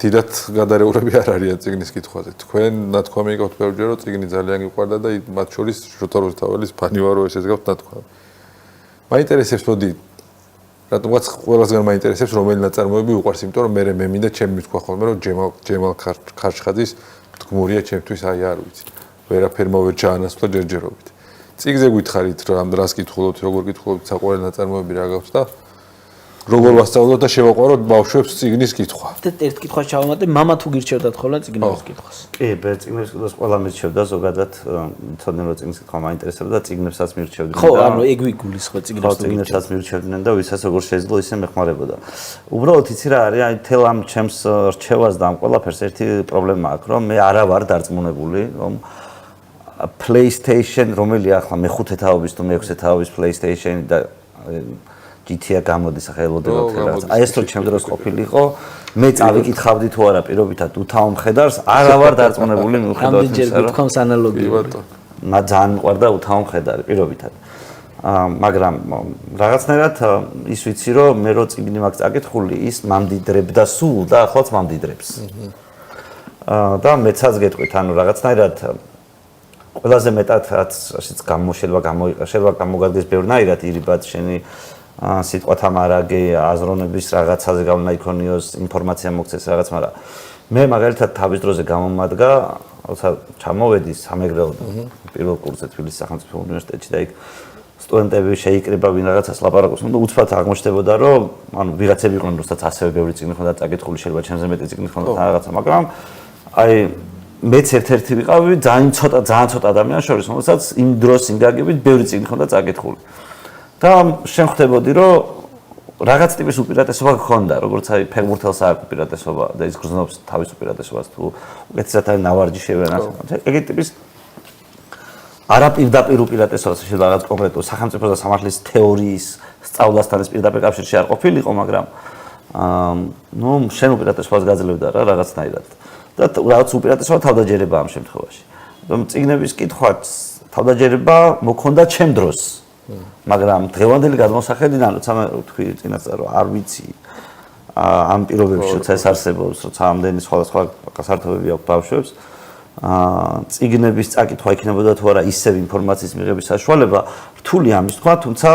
დიდად გადარეურები არ არიან წიგნის კითხვაზე. თქვენ ნათქვამი იგავთ ბევრჯერ, რომ წიგნი ძალიან გიყვარდა და მათ შორის შოთა რუსთაველის ფანი ვარო ესეც გავთ ნათქვამი. მაინტერესებს მოდი რატომღაც ყველასგან მაინტერესებს რომელი ნაწარმოები უყვარს, იმიტომ რომ მე მინდა ჩემი თქვა ხოლმე რომ ჯემალ ქარშხაძის თქმურია ჩემთვის აი არ ვიცი. ვერაფერ მოვერჩა ანასვლა ჯერჯერობით. წიგზე გითხარით რომ რას კითხულობთ, როგორ კითხულობთ, საყვარელი ნაწარმოები რა გაქვთ და როგორ ვასწავლოთ და შევაყვაროთ ბავშვებს წიგნის კითხვა. და ერთ კითხვას ჩავამატე, მამა თუ გირჩევდათ ხოლმე წიგნების კითხვას. კი, წიგნების კითხვას ყველა მირჩევდა ზოგადად, თორემ რომ წიგნის კითხვა მაინტერესებდა და წიგნებსაც მირჩევდნენ. ხო, ანუ ეგ ვიგულისხმე წიგნებსაც მირჩევდნენ და ვისაც როგორ შეეძლო ისე მეხმარებოდა. უბრალოდ იცი რა არის, აი თელ ამ ჩემს რჩევას და ამ ყველაფერს ერთი პრობლემა აქვს, რომ მე არა ვარ დარწმუნებული, რომ PlayStation, რომელია ახლა მე-5 თაობის თუ მე-6 თაობის PlayStation და GTA გამოდის ახლა ელოდებათ ხელს. აი ეს რო ჩემ დროს ყოფილიყო, მე წავიკითხავდი თუ არა პირობითად უთავ მხედარს, არა ვარ დარწმუნებული მიუხედავად იმისა, რომ გთქვამს ანალოგია. ძალიან მიყვარდა უთავ მხედარი პირობითად. მაგრამ რაღაცნაირად ის ვიცი რომ მე რო წიგნი მაქვს წაკითხული, ის მამდიდრებდა სულ და ახლაც მამდიდრებს. და მეცაც გეტყვით, ანუ რაღაცნაირად ყველაზე მეტად რაც ასეც შეიძლება გამოგადგეს ბევრნაირად ირიბად შენი სიტყვათა მარაგი, აზროვნების რაღაცაზე გავნა იქონიოს, ინფორმაცია მოგცეს რაღაც, მაგრამ მე მაგალითად თავის დროზე გამომადგა, როცა ჩამოვედი სამეგრელოდან პირველ კურსზე თბილისის სახელმწიფო უნივერსიტეტში და იქ სტუდენტები შეიკრიბა ვინ რაღაცას ლაპარაკობს, და უცბად აღმოჩნდებოდა, რომ ანუ ვიღაცები იყვნენ, რომელსაც ასევე ბევრი წიგნი ჰქონდა წაკითხული, შეიძლება ჩემზე მეტი წიგნი ჰქონდა რაღაცა, მაგრამ აი მეც ერთ-ერთი ვიყავი ძალიან ცოტა ადამიანის შორის, რომელსაც იმ დროს იმ გაგებით ბევრი წიგნი ჰქონდა წაკითხული. და შემხვდებოდი, რომ რაღაც ტიპის უპირატესობა გქონდა, როგორც აი ფეხბურთელს აქვს უპირატესობა და ის გრძნობს თავის უპირატესობას თუ უკეთესად არის ნავარჯიშები ან ეგეთი ტიპის არაპირდაპირ უპირატესობას შეიძლება რაღაც კონკრეტულ სახელმწიფოს და სამართლის თეორიის სწავლასთან ეს პირდაპირ კავშირში არ ყოფილიყო, მაგრამ ნუ შენ უპირატესობას გაძლევდა რა რაღაცნაირად. და რაღაც უპირატესობა თავდაჯერება ამ შემთხვევაში. რომ წიგნების კითხვაც თავდაჯერება მოქონდა ჩემ დროს. მაგრამ დღევანდელი გადმოსახედიდან როცა მე ვთქვი წინასწარ რომ არ ვიცი ამ პირობებში როცა ეს არსებობს, როცა ამდენი სხვადასხვა გასართობები აქვს ბავშვებს, წიგნების წაკითხვა იქნებოდა თუ არა ისევ ინფორმაციის მიღების საშუალება, რთული ამის თქვა, თუმცა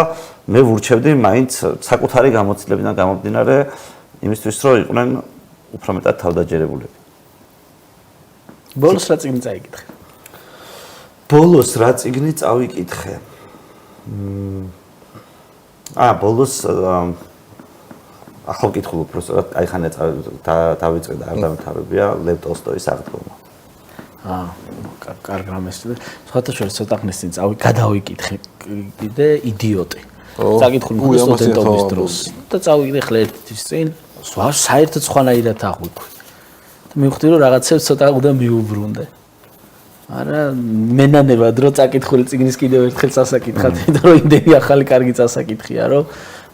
მე ვურჩევდი მაინც საკუთარი გამოცდილებიდან გამომდინარე იმისთვის, რომ იყვნენ უფრო მეტად თავდაჯერებულები. ბოლოს რა წიგნი წაიკითხე? ბოლოს რა წიგნი წავიკითხე? ბოლოს ახალ კითხულ უბრალოდ აი ხანე დავიწყე და არ დამთავრებია ლევ ტოლსტოის აღდგომა. კარგი რამესია. სხვათა შორის ცოტა ხნის წინ გადავიკითხე კიდე იდიოტი. წაკითხული სტუდენტობის დროს და წავიკითხე ხლა ერთის წინ, საერთოდ სხვანაირად აღვიქვი. და მივხვდი რომ რაღაცებს ცოტა უნდა მიუბრუნდე. არა მენანებად რომ წაკითხული წიგნის კიდევ ერთხელ წასაკითხად, იმიტომ რომ იმდენი ახალი კარგი წასაკითხია, რომ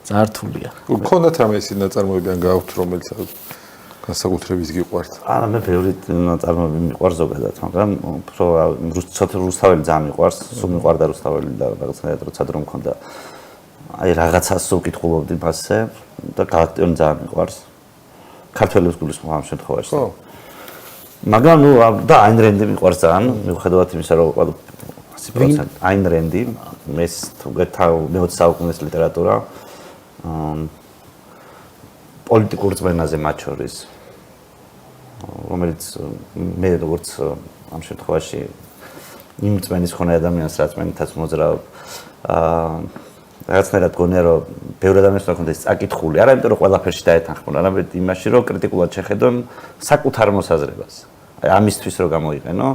ძალიან რთულია. გქონდათ რამე ისეთი ნაწარმოები ან გაქვთ, რომელიც განსაკუთრებით გიყვართ? არა, მე ბევრი ნაწარმოები მიყვარს ზოგადად, მაგრამ უფრო რუსთაველი ძალიან მიყვარს, სულ მიყვარდა რუსთაველი და რაღაცნაირად როცა დრო მქონდა აი რაღაცას უკითხულობდი მასზე და გალაქტიონი ძალიან მიყვარს. ქართველებს გულისხმობ ამ შემთხვევაში. ხო. მაგრამ და აინ რენდი მიყვარს ძალიან, მიუხედავად იმისა, რომ ყველა 100% აინ რენდი, ეს მე-20 საუკუნის ლიტერატურა პოლიტიკურ წმენაზე მათ შორის, რომელიც მე როგორც ამ შემთხვევაში იმ წმენის ხონე ადამიანს, რაც მენითაც მოძრაობ, რაღაცნაირად გონია, რომ ბევრი ადამიანს უნდა ქონდეს წაკითხული, არა იმიტომ რომ ყველაფერში დაეთანხმონ, არამედ იმაში, რომ კრიტიკულად შეხედონ საკუთარ მოსაზრებას. აი ამისთვის რომ გამოიყენო.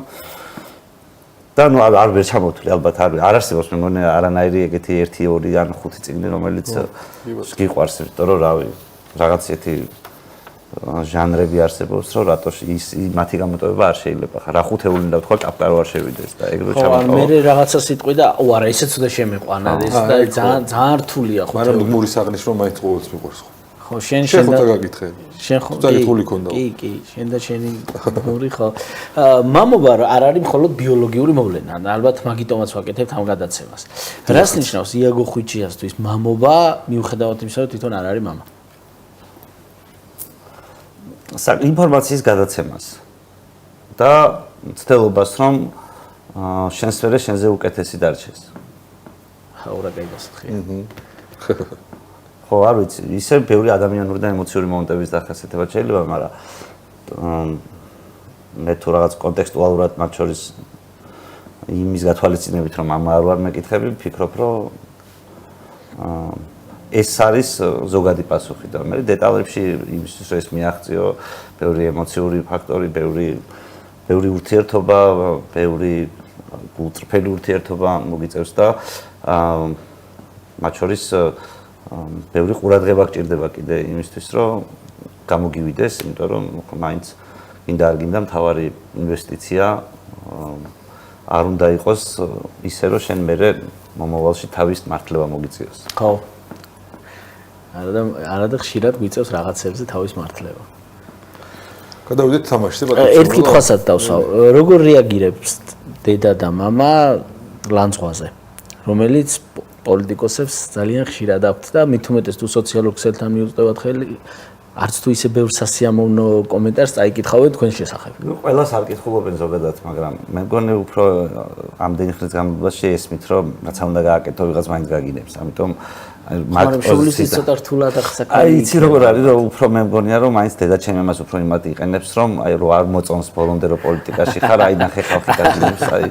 და ნუ არ ვერ ჩამოვთვლი ალბათ არ არსებობს მე მგონი არანაირი ეგეთი 1 2 ან 5 წიგნი რომელიც გიყვარს იმიტომ რომ რავი რაღაც ერთი ჟანრები არსებობს რომ რატო ის მათი გამოტოვება არ შეიძლება ხა რა ხუთეული უნდა ვთქვა კაპკარო არ შევიდეს და ეგ რო ჩამოვთვალე. ხო მე რაღაცა სიტყვი და არა ისეც უნდა შემეყვანა ეს და ძალიან რთულია ხო. მაგრამ გმურის აღნიშნ რომ მაინც ყოველთვის მიყვარს ხო. ხო შენ და გაგითხე. შენ ხო წაკითხული ქონდა. კი შენ და შენი გმური ხო. მამობა არ არის მხოლოდ ბიოლოგიური მოვლენა და ალბათ მაგიტომაც ვაკეთებთ ამ გადაცემას. რას ნიშნავს იაგო ხვიჩიასთვის მამობა მიუხედავად იმისა რომ თვითონ არ არის მამა? ინფორმაციის გადაცემას და ცდილობას რომ შენს მერე შენზე უკეთესი დარჩეს. ხაურა გაიგასახია. ხო, არ ვიცი, ისე ბევრი ადამიანური და ემოციური მომენტების დახასიათება შეიძლება, მაგრამ მე თუ რაღაც კონტექსტუალურად მათ შორის იმის გათვალისწინებით რომ ამა არ ვარ მეკითხები, ვფიქრობ, რომ ეს არის ზოგადი პასუხი და მე დეტალებში იმისთვის რომ ეს მიაღწიო, ბევრი ემოციური ფაქტორი, ბევრი ურთიერთობა, ბევრი გულწრფელი ურთიერთობა მოგიწევს და მათ შორის ბევრი ყურადღება გჭირდება კიდე იმისთვის რომ გამოგივიდეს, იმიტომ რომ მაინც გინდა არ გინდა მთავარი ინვესტიცია არ უნდა იყოს ისე რომ შენ მერე მომავალში თავის მართლება მოგიწიოს. ხო. არადა ხშირად გვიწევს რაღაცებზე თავის მართლება. გადავიდეთ თამაშზე, ერთ კითხვასაც დავსვავ. როგორ რეაგირებს დედა და მამა ლანძღვაზე, რომელიც პოლიტიკოსებს ძალიან ხშირად აქვთ და მით უმეტეს თუ სოციალურ ქსელთან მიუწევათ ხელი, არც თუ ისე ბევრ სასიამოვნო კომენტარს წაიკითხავენ თქვენ შესახებ. ყველას არ კითხულობენ ზოგადად, მაგრამ მე მგონი უფრო ამდენი ხნის განმავლობაში ესმით, რომ რაც უნდა გააკეთო, ვიღაც მაინც გაგინებს. ამიტომ მაგრამ შულის ცოტა რთულად ახსაკა. აი იცი როგორ არის, რომ უფრო მე მგონია, რომ მაინც დედა ჩემი ამას უფრო იმად იყენებს, რომ აი რო არ მოწონს ბოლომდე რო პოლიტიკაში ხარ, აი ნახე ხალხი გაგინებს, აი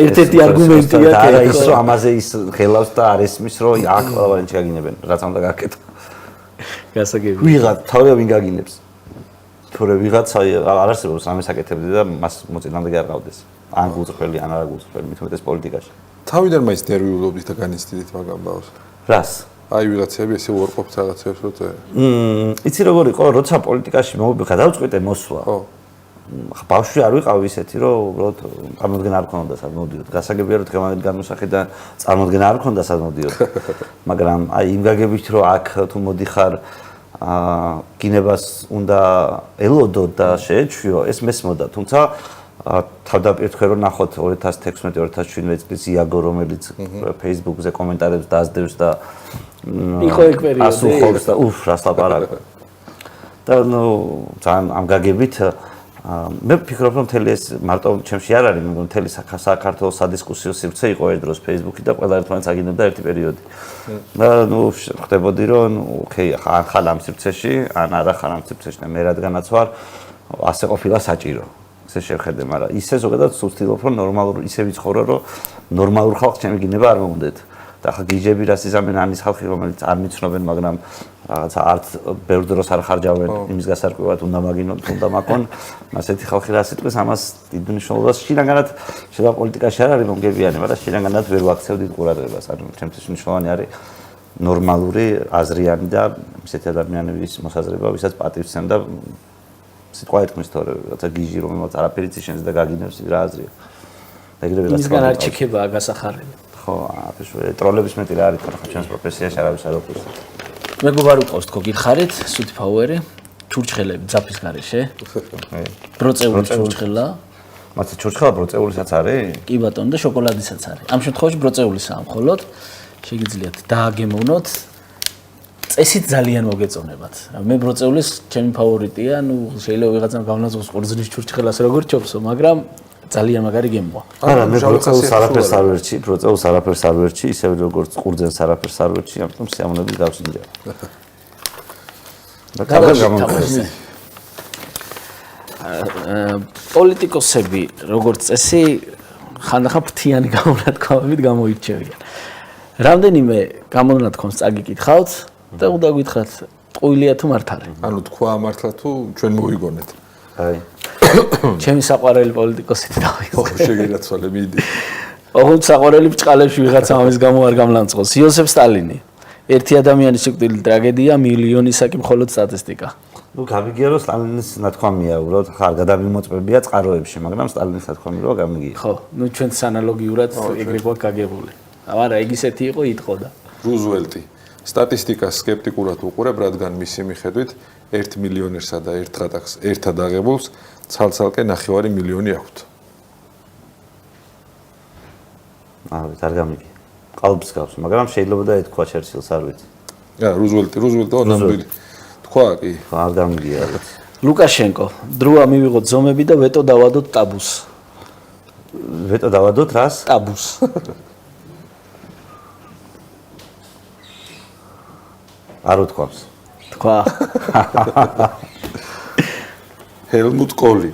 ერთ-ერთი არგუმენტია და ის რომ ამაზე ის ხელავს და არ ესმის, რომ აქ ყველაფერი შეგაგინებენ, რაც უნდა გააკეთო. გასაგები. ვიღაც თავი ვინ გაგინებს. თორე ვიღაც აი არ არსებობს რამე საკეთებდი და მას მოწინააღმდეგე არ გავდეს. ან გულწრფელი, ან არა გულწრფელი, მით უმეტეს პოლიტიკაში. თავიდან მაინც ნერვიულობდით და განიცდით მაგ ამბავს. რას? აი ვიღაცები ესე უარყოფთ რაღაცებს რო წერენ. იცი როგორ იყო, როცა პოლიტიკაში მოვიდა, დავწყვიტე მოსვლა. ხო. ბავშვი არ ვიყავი ისეთი, რომ უბრალოდ წარმოდგენა არ ქონდა სად მოვიდიოდ. გასაგებია რომ დღევანდელ განმოსახედან წარმოდგენა არ ქონდა სად მოვიდიოდ. მაგრამ აი იმ გაგებით რომ აქ თუ მოდიხარ კინებას უნდა ელოდო და შეეჩვიო, ეს მესმოდა, თუმცა თავდაპირველად თქვენ რომ ნახოთ 2016-2017 წლის იაგო რომელიც Facebook-ზე კომენტარებს დაასდევს და იყო ეგ პერიოდი. ასუხობს და რას ლაპარაკო. და ნუ ძალიან ამ გაგებით მე ვფიქრობ რომ მთელი ეს მარტო ჩემში არ არის, მაგრამ მთელი საქართველოს სადისკუსიო სივრცე იყო ერთ დროს Facebook-ი და ყველა ერთმანეთს აგინებდა ერთი პერიოდი. და ნუ ხდებოდი რომ ოკეი, ან ხარ ამ სივრცეში, ან არა ხარ ამ სივრცეში და მე რადგანაც ვარ, ასე ყოფილა საჭირო. ესე შევხედე, მაგრამ ისე ზოგადად ვცდილობ რომ ნორმალურ ისე ვიცხოვრო რომ ნორმალურ ხალხს ჩემი გინება არ მომდეთ. და ხა გიჟები რას იზამენ ამის ხალხი რომელიც არ მიცნობენ, მაგრამ რაღაცა არც ბევრ დროს არ ხარჯავენ იმის გასარკვევად უნდა მაგინონ, უნდა მაკონ. ასეთი ხალხი რას იტყვის, ამას დიდ მნიშვნელობას შინაგანად შედა პოლიტიკაში არ არის მომგებიანი, მაგრამ შინაგანად ვერ ვაქცევდით ყურადღებას. ანუ ჩემთვის მნიშვნელოვანი არის ნორმალური აზრიანი და ისეთი ადამიანების მოსაზრება, ვისაც პატივცემ და სიტყვა ეთქმის თორე რაღაცა გიჟი რომელსაც არაფერიც შენს და გაგინებს რა აზრია. და ეგრევე რაც მისგან არ ჩიქებაა გასახარები. ხო, აფიშვე ტროლების მეტი რა არის, ხო, ჩვენს პროფესიაში არავის არ უყურს. მეგობარი უყავს თქო გიხარით, სუთი ფაუერი, ჩურჩხელები ძაფის გარეშე. ბროწეული ჩურჩხელა. მათი ჩურჩხელა ბროწეულისაც არის? კი ბატონო და შოკოლადისაც არის. ამ შემთხვევაში ბროწეულისაა მხოლოდ. შეგიძლიათ დააგემოვნოთ წესით ძალიან მოგეწონებათ. მე ბროწეულის ჩემი ფავორიტია, შეიძლება ვიღაცამ გავნაწყოს ყურძნის ჩურჩხელას როგორ ჩოფსო, მაგრამ ძალიან მაგარი გემოა. არა, მე ბროწეულს არაფერს არ ვერჩი, ბროწეულს არაფერს არ ვერჩი, ისევე როგორც ყურძენს არაფერს არ ვერჩი, ამიტომ სიამოვნებით გავსინჯა. და კარგად გამომწესე. პოლიტიკოსები, როგორც წესი, ხანდახან ფრთიანი გამონათქვამებით გამოირჩევიან. რამდენიმე გამონათქვამს წაგიკითხავთ და უნდა გითხრათ, ტყუილია თუ მართალი. ანუ თქვა მართლა თუ ჩვენ მოვიგონეთ. აი. ჩემი საყვარელი პოლიტიკოსით დავიღოთ. შეგირაცვალე მიდი. ოღონდ საყვარელი ბჭყალებში ვიღაცა ამის გამო არ გამლანწყობს. იოსებ სტალინი. ერთი ადამიანის სიკვდილის ტრაგედია, მილიონისაკი მხოლოდ სტატისტიკა. ნუ გამიგია რომ სტალინის ნათქვამია, უბრალოდ ხარ გადამიმოწმებია წყაროებში, მაგრამ სტალინის ნათქვამი რო გამიგია. ხო, ნუ ჩვენც ანალოგიურად ეგრე გვაქვს გაგებული. არა, ეგ ისეთი იყო, იტყოდა. რუზველტი სტატისტიკას სკეპტიკურად უყურებ, რადგან მისი მიხედვით 1 მილიონერსა და ერთ ღატაკს ერთად აღებულს ცალ-ცალკე 9 მილიონი აქვთ. არ გამიგია. ყალბს გავს, მაგრამ შეიძლება და ეთქვა ჩერჩილს, არ ვიცი. რუზველტი ნამდვილი. თქვა კი. არ გამიგია რაღაც. ლუკაშენკო, დროა მივიღოთ ზომები და ვეტო დავადოთ ტაბუს. ვეტო დავადოთ რას? ტაბუს. არ უთქვამს. თქვა. ჰელმუტ კოლი.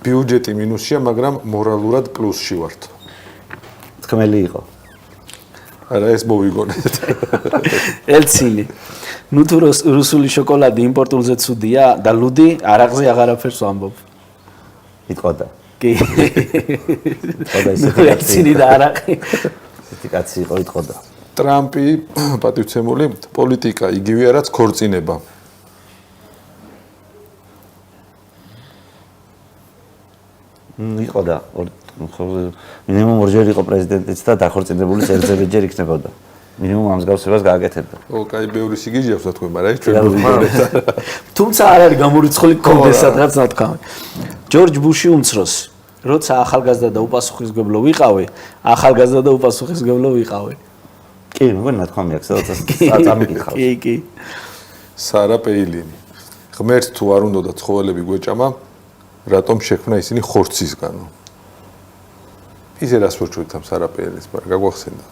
ბიუჯეტი მინუსია, მაგრამ მორალურად პლუსში ვართ. თქმელი იყო. არა, ეს მოვიგონეთ. ელცინი. ნუ თუ რუსული შოკოლადი იმპორტულზე ცუდია და ლუდი არაღზე აღარაფერს ვამბობ. იტყოდა. კი. იტყოდა ისეთი ელცინი და არაღი. ისეთი კაცი იყო, იტყოდა. ტრამპი პატივცემული პოლიტიკა იგივეა რაც ქორწინება. იყო და მინიმუმ ორჯერ იყო პრეზიდენტიც და დახორწინებულის ერთზევიჯერ იქნებოდა. მინიმუმ ამ მსგავსებას გააკეთებდა. კაი, ბევრი სიგიჟე აქვს თქვენ, მაგრამ ეს ჩვენ მოვიგონეთ. თუმცა არ არის გამორიცხული კონდეს სადღაც ნათქვამი. ჯორჯ ბუში უმცროსი, როცა ახალგაზრდა და უპასუხისმგებლო ვიყავი, ახალგაზრდა და უპასუხისმგებლო ვიყავი. კი, მეგონი ნათქვამი აქვს, სადაც წამიკითხავს. კი. სარა პეილინი. ღმერთს თუ არ უნდა და ცხოველები გვეჭამა, რატომ შექმნა ისინი ხორცისგანო? ისე რას ვერჩვით ამ სარა პეილინს, მაგრამ გაგვახსენდა.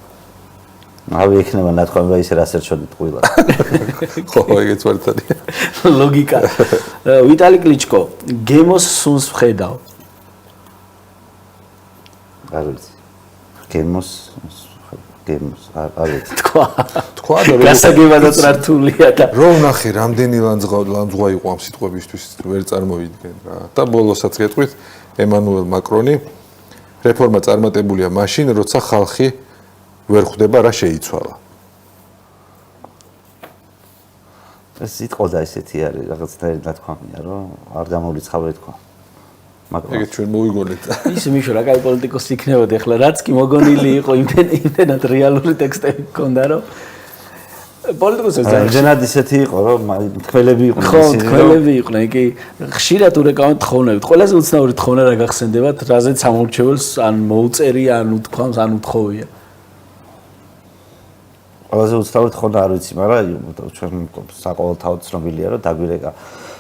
ავი ექნება ნათქვამი და ისე რას ერჩოდით ყვილად. ხო, ეგეც ვარდანი. ლოგიკა. ვიტალი კლიჩკო, გემოს სუნს ვხედავ. არ ვიცი. გემოს არ ვიცი. თქვა და გასაგებადაც რთულია და რომ ნახე, რამდენი ლანძღვა იყო ამ სიტყვებისთვის, ვერ წარმოვიდგენ რა. და ბოლოსაც გეტყვით, ემანუელ მაკრონი რეფორმა წარმატებულია მაშინ, როცა ხალხი ვერ ხვდება რა შეიცვალა. ეს იტყოდა ისეთი არის, რაღაცნაირი ნათქვამია, რომ არ გამოვლიცხავე თქვა. მაგრამ ეგეც ჩვენ მოვიგონეთ. ისე მიშო რა კაი პოლიტიკოსი იქნებოდა ახლა რაც კი მოგონილი იყო იმდენად რეალური ტექსტები ჰქონდა რომ პოლიტიკოსებს ძალიან ისეთი იყო რომ თქმელები იყვნენ ხო თქმელები იყვნენ კი ხშირად ურეკავენ თხოვნებით ყველაზე უცნაური თხოვნა რა გახსენდებათ რაზეც ამორჩეველს ან მოუწერია ან უთქვამს ან უთხოვია ყველაზე უცნაური თხოვნა არ ვიცი მაგრამ ჩვენ საყოველთაოდ ცნობილია რომ დაგვირეკა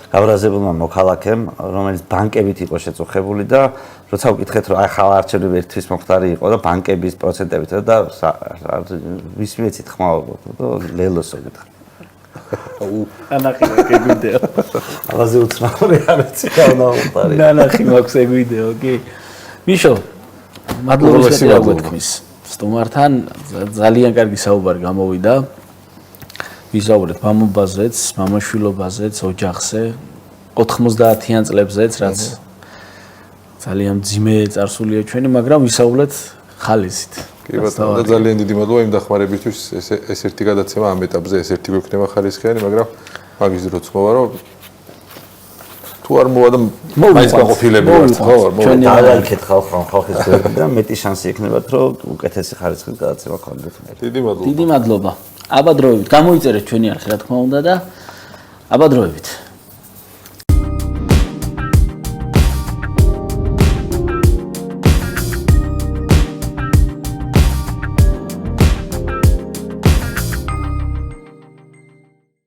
გავრაზებულმა მოქალაქემ, რომელიც ბანკებით იყო შეწუხებული და როცა ვკითხეთ, რომ აი ხალ არჩევნები ერთვის მომხდარი იყო და ბანკების პროცენტებით და ვის მეცით ხმაურობ და ლელოსო გითხრა. ანახი ეგ ვიდეო. ყველაზე უცნაური არ ვიცი რა მომხდარი. ანახი მაქვს ეგ ვიდეო, კი. მიშო, მადლობა რა გვეთქმის. სტუმართან ძალიან კარგი საუბარი გამოვიდა. ვიზაურეთ მამობაზეც, მამაშვილობაზეც, ოჯახზე 90-იან წლებზეც, რაც ძალიან ძიმე წარსულია ჩვენი, მაგრამ ვისაუბრეთ ხალისით. კი ბატონო, და ძალიან დიდი მადლობა იმ დახმარებისთვის, ეს ერთი გადაცემა ამ ეტაპზე, ეს ერთი გვექნება ხალისხიანი, მაგრამ მაგის დროც მოვა, რომ თუ არ მოვა და მაინც გაყოფილები ვართ, ხო? ჩვენ დაალკეთ ხალხის გვერდით და მეტი შანსი ექნებათ, რომ უკეთესი ხარისხის გადაცემა გქონდეთ. დიდი მადლობა. დიდი მადლობა. აბა დროებით, გამოიწერეთ ჩვენი არხი, რა თქმა უნდა და აბა დროებით.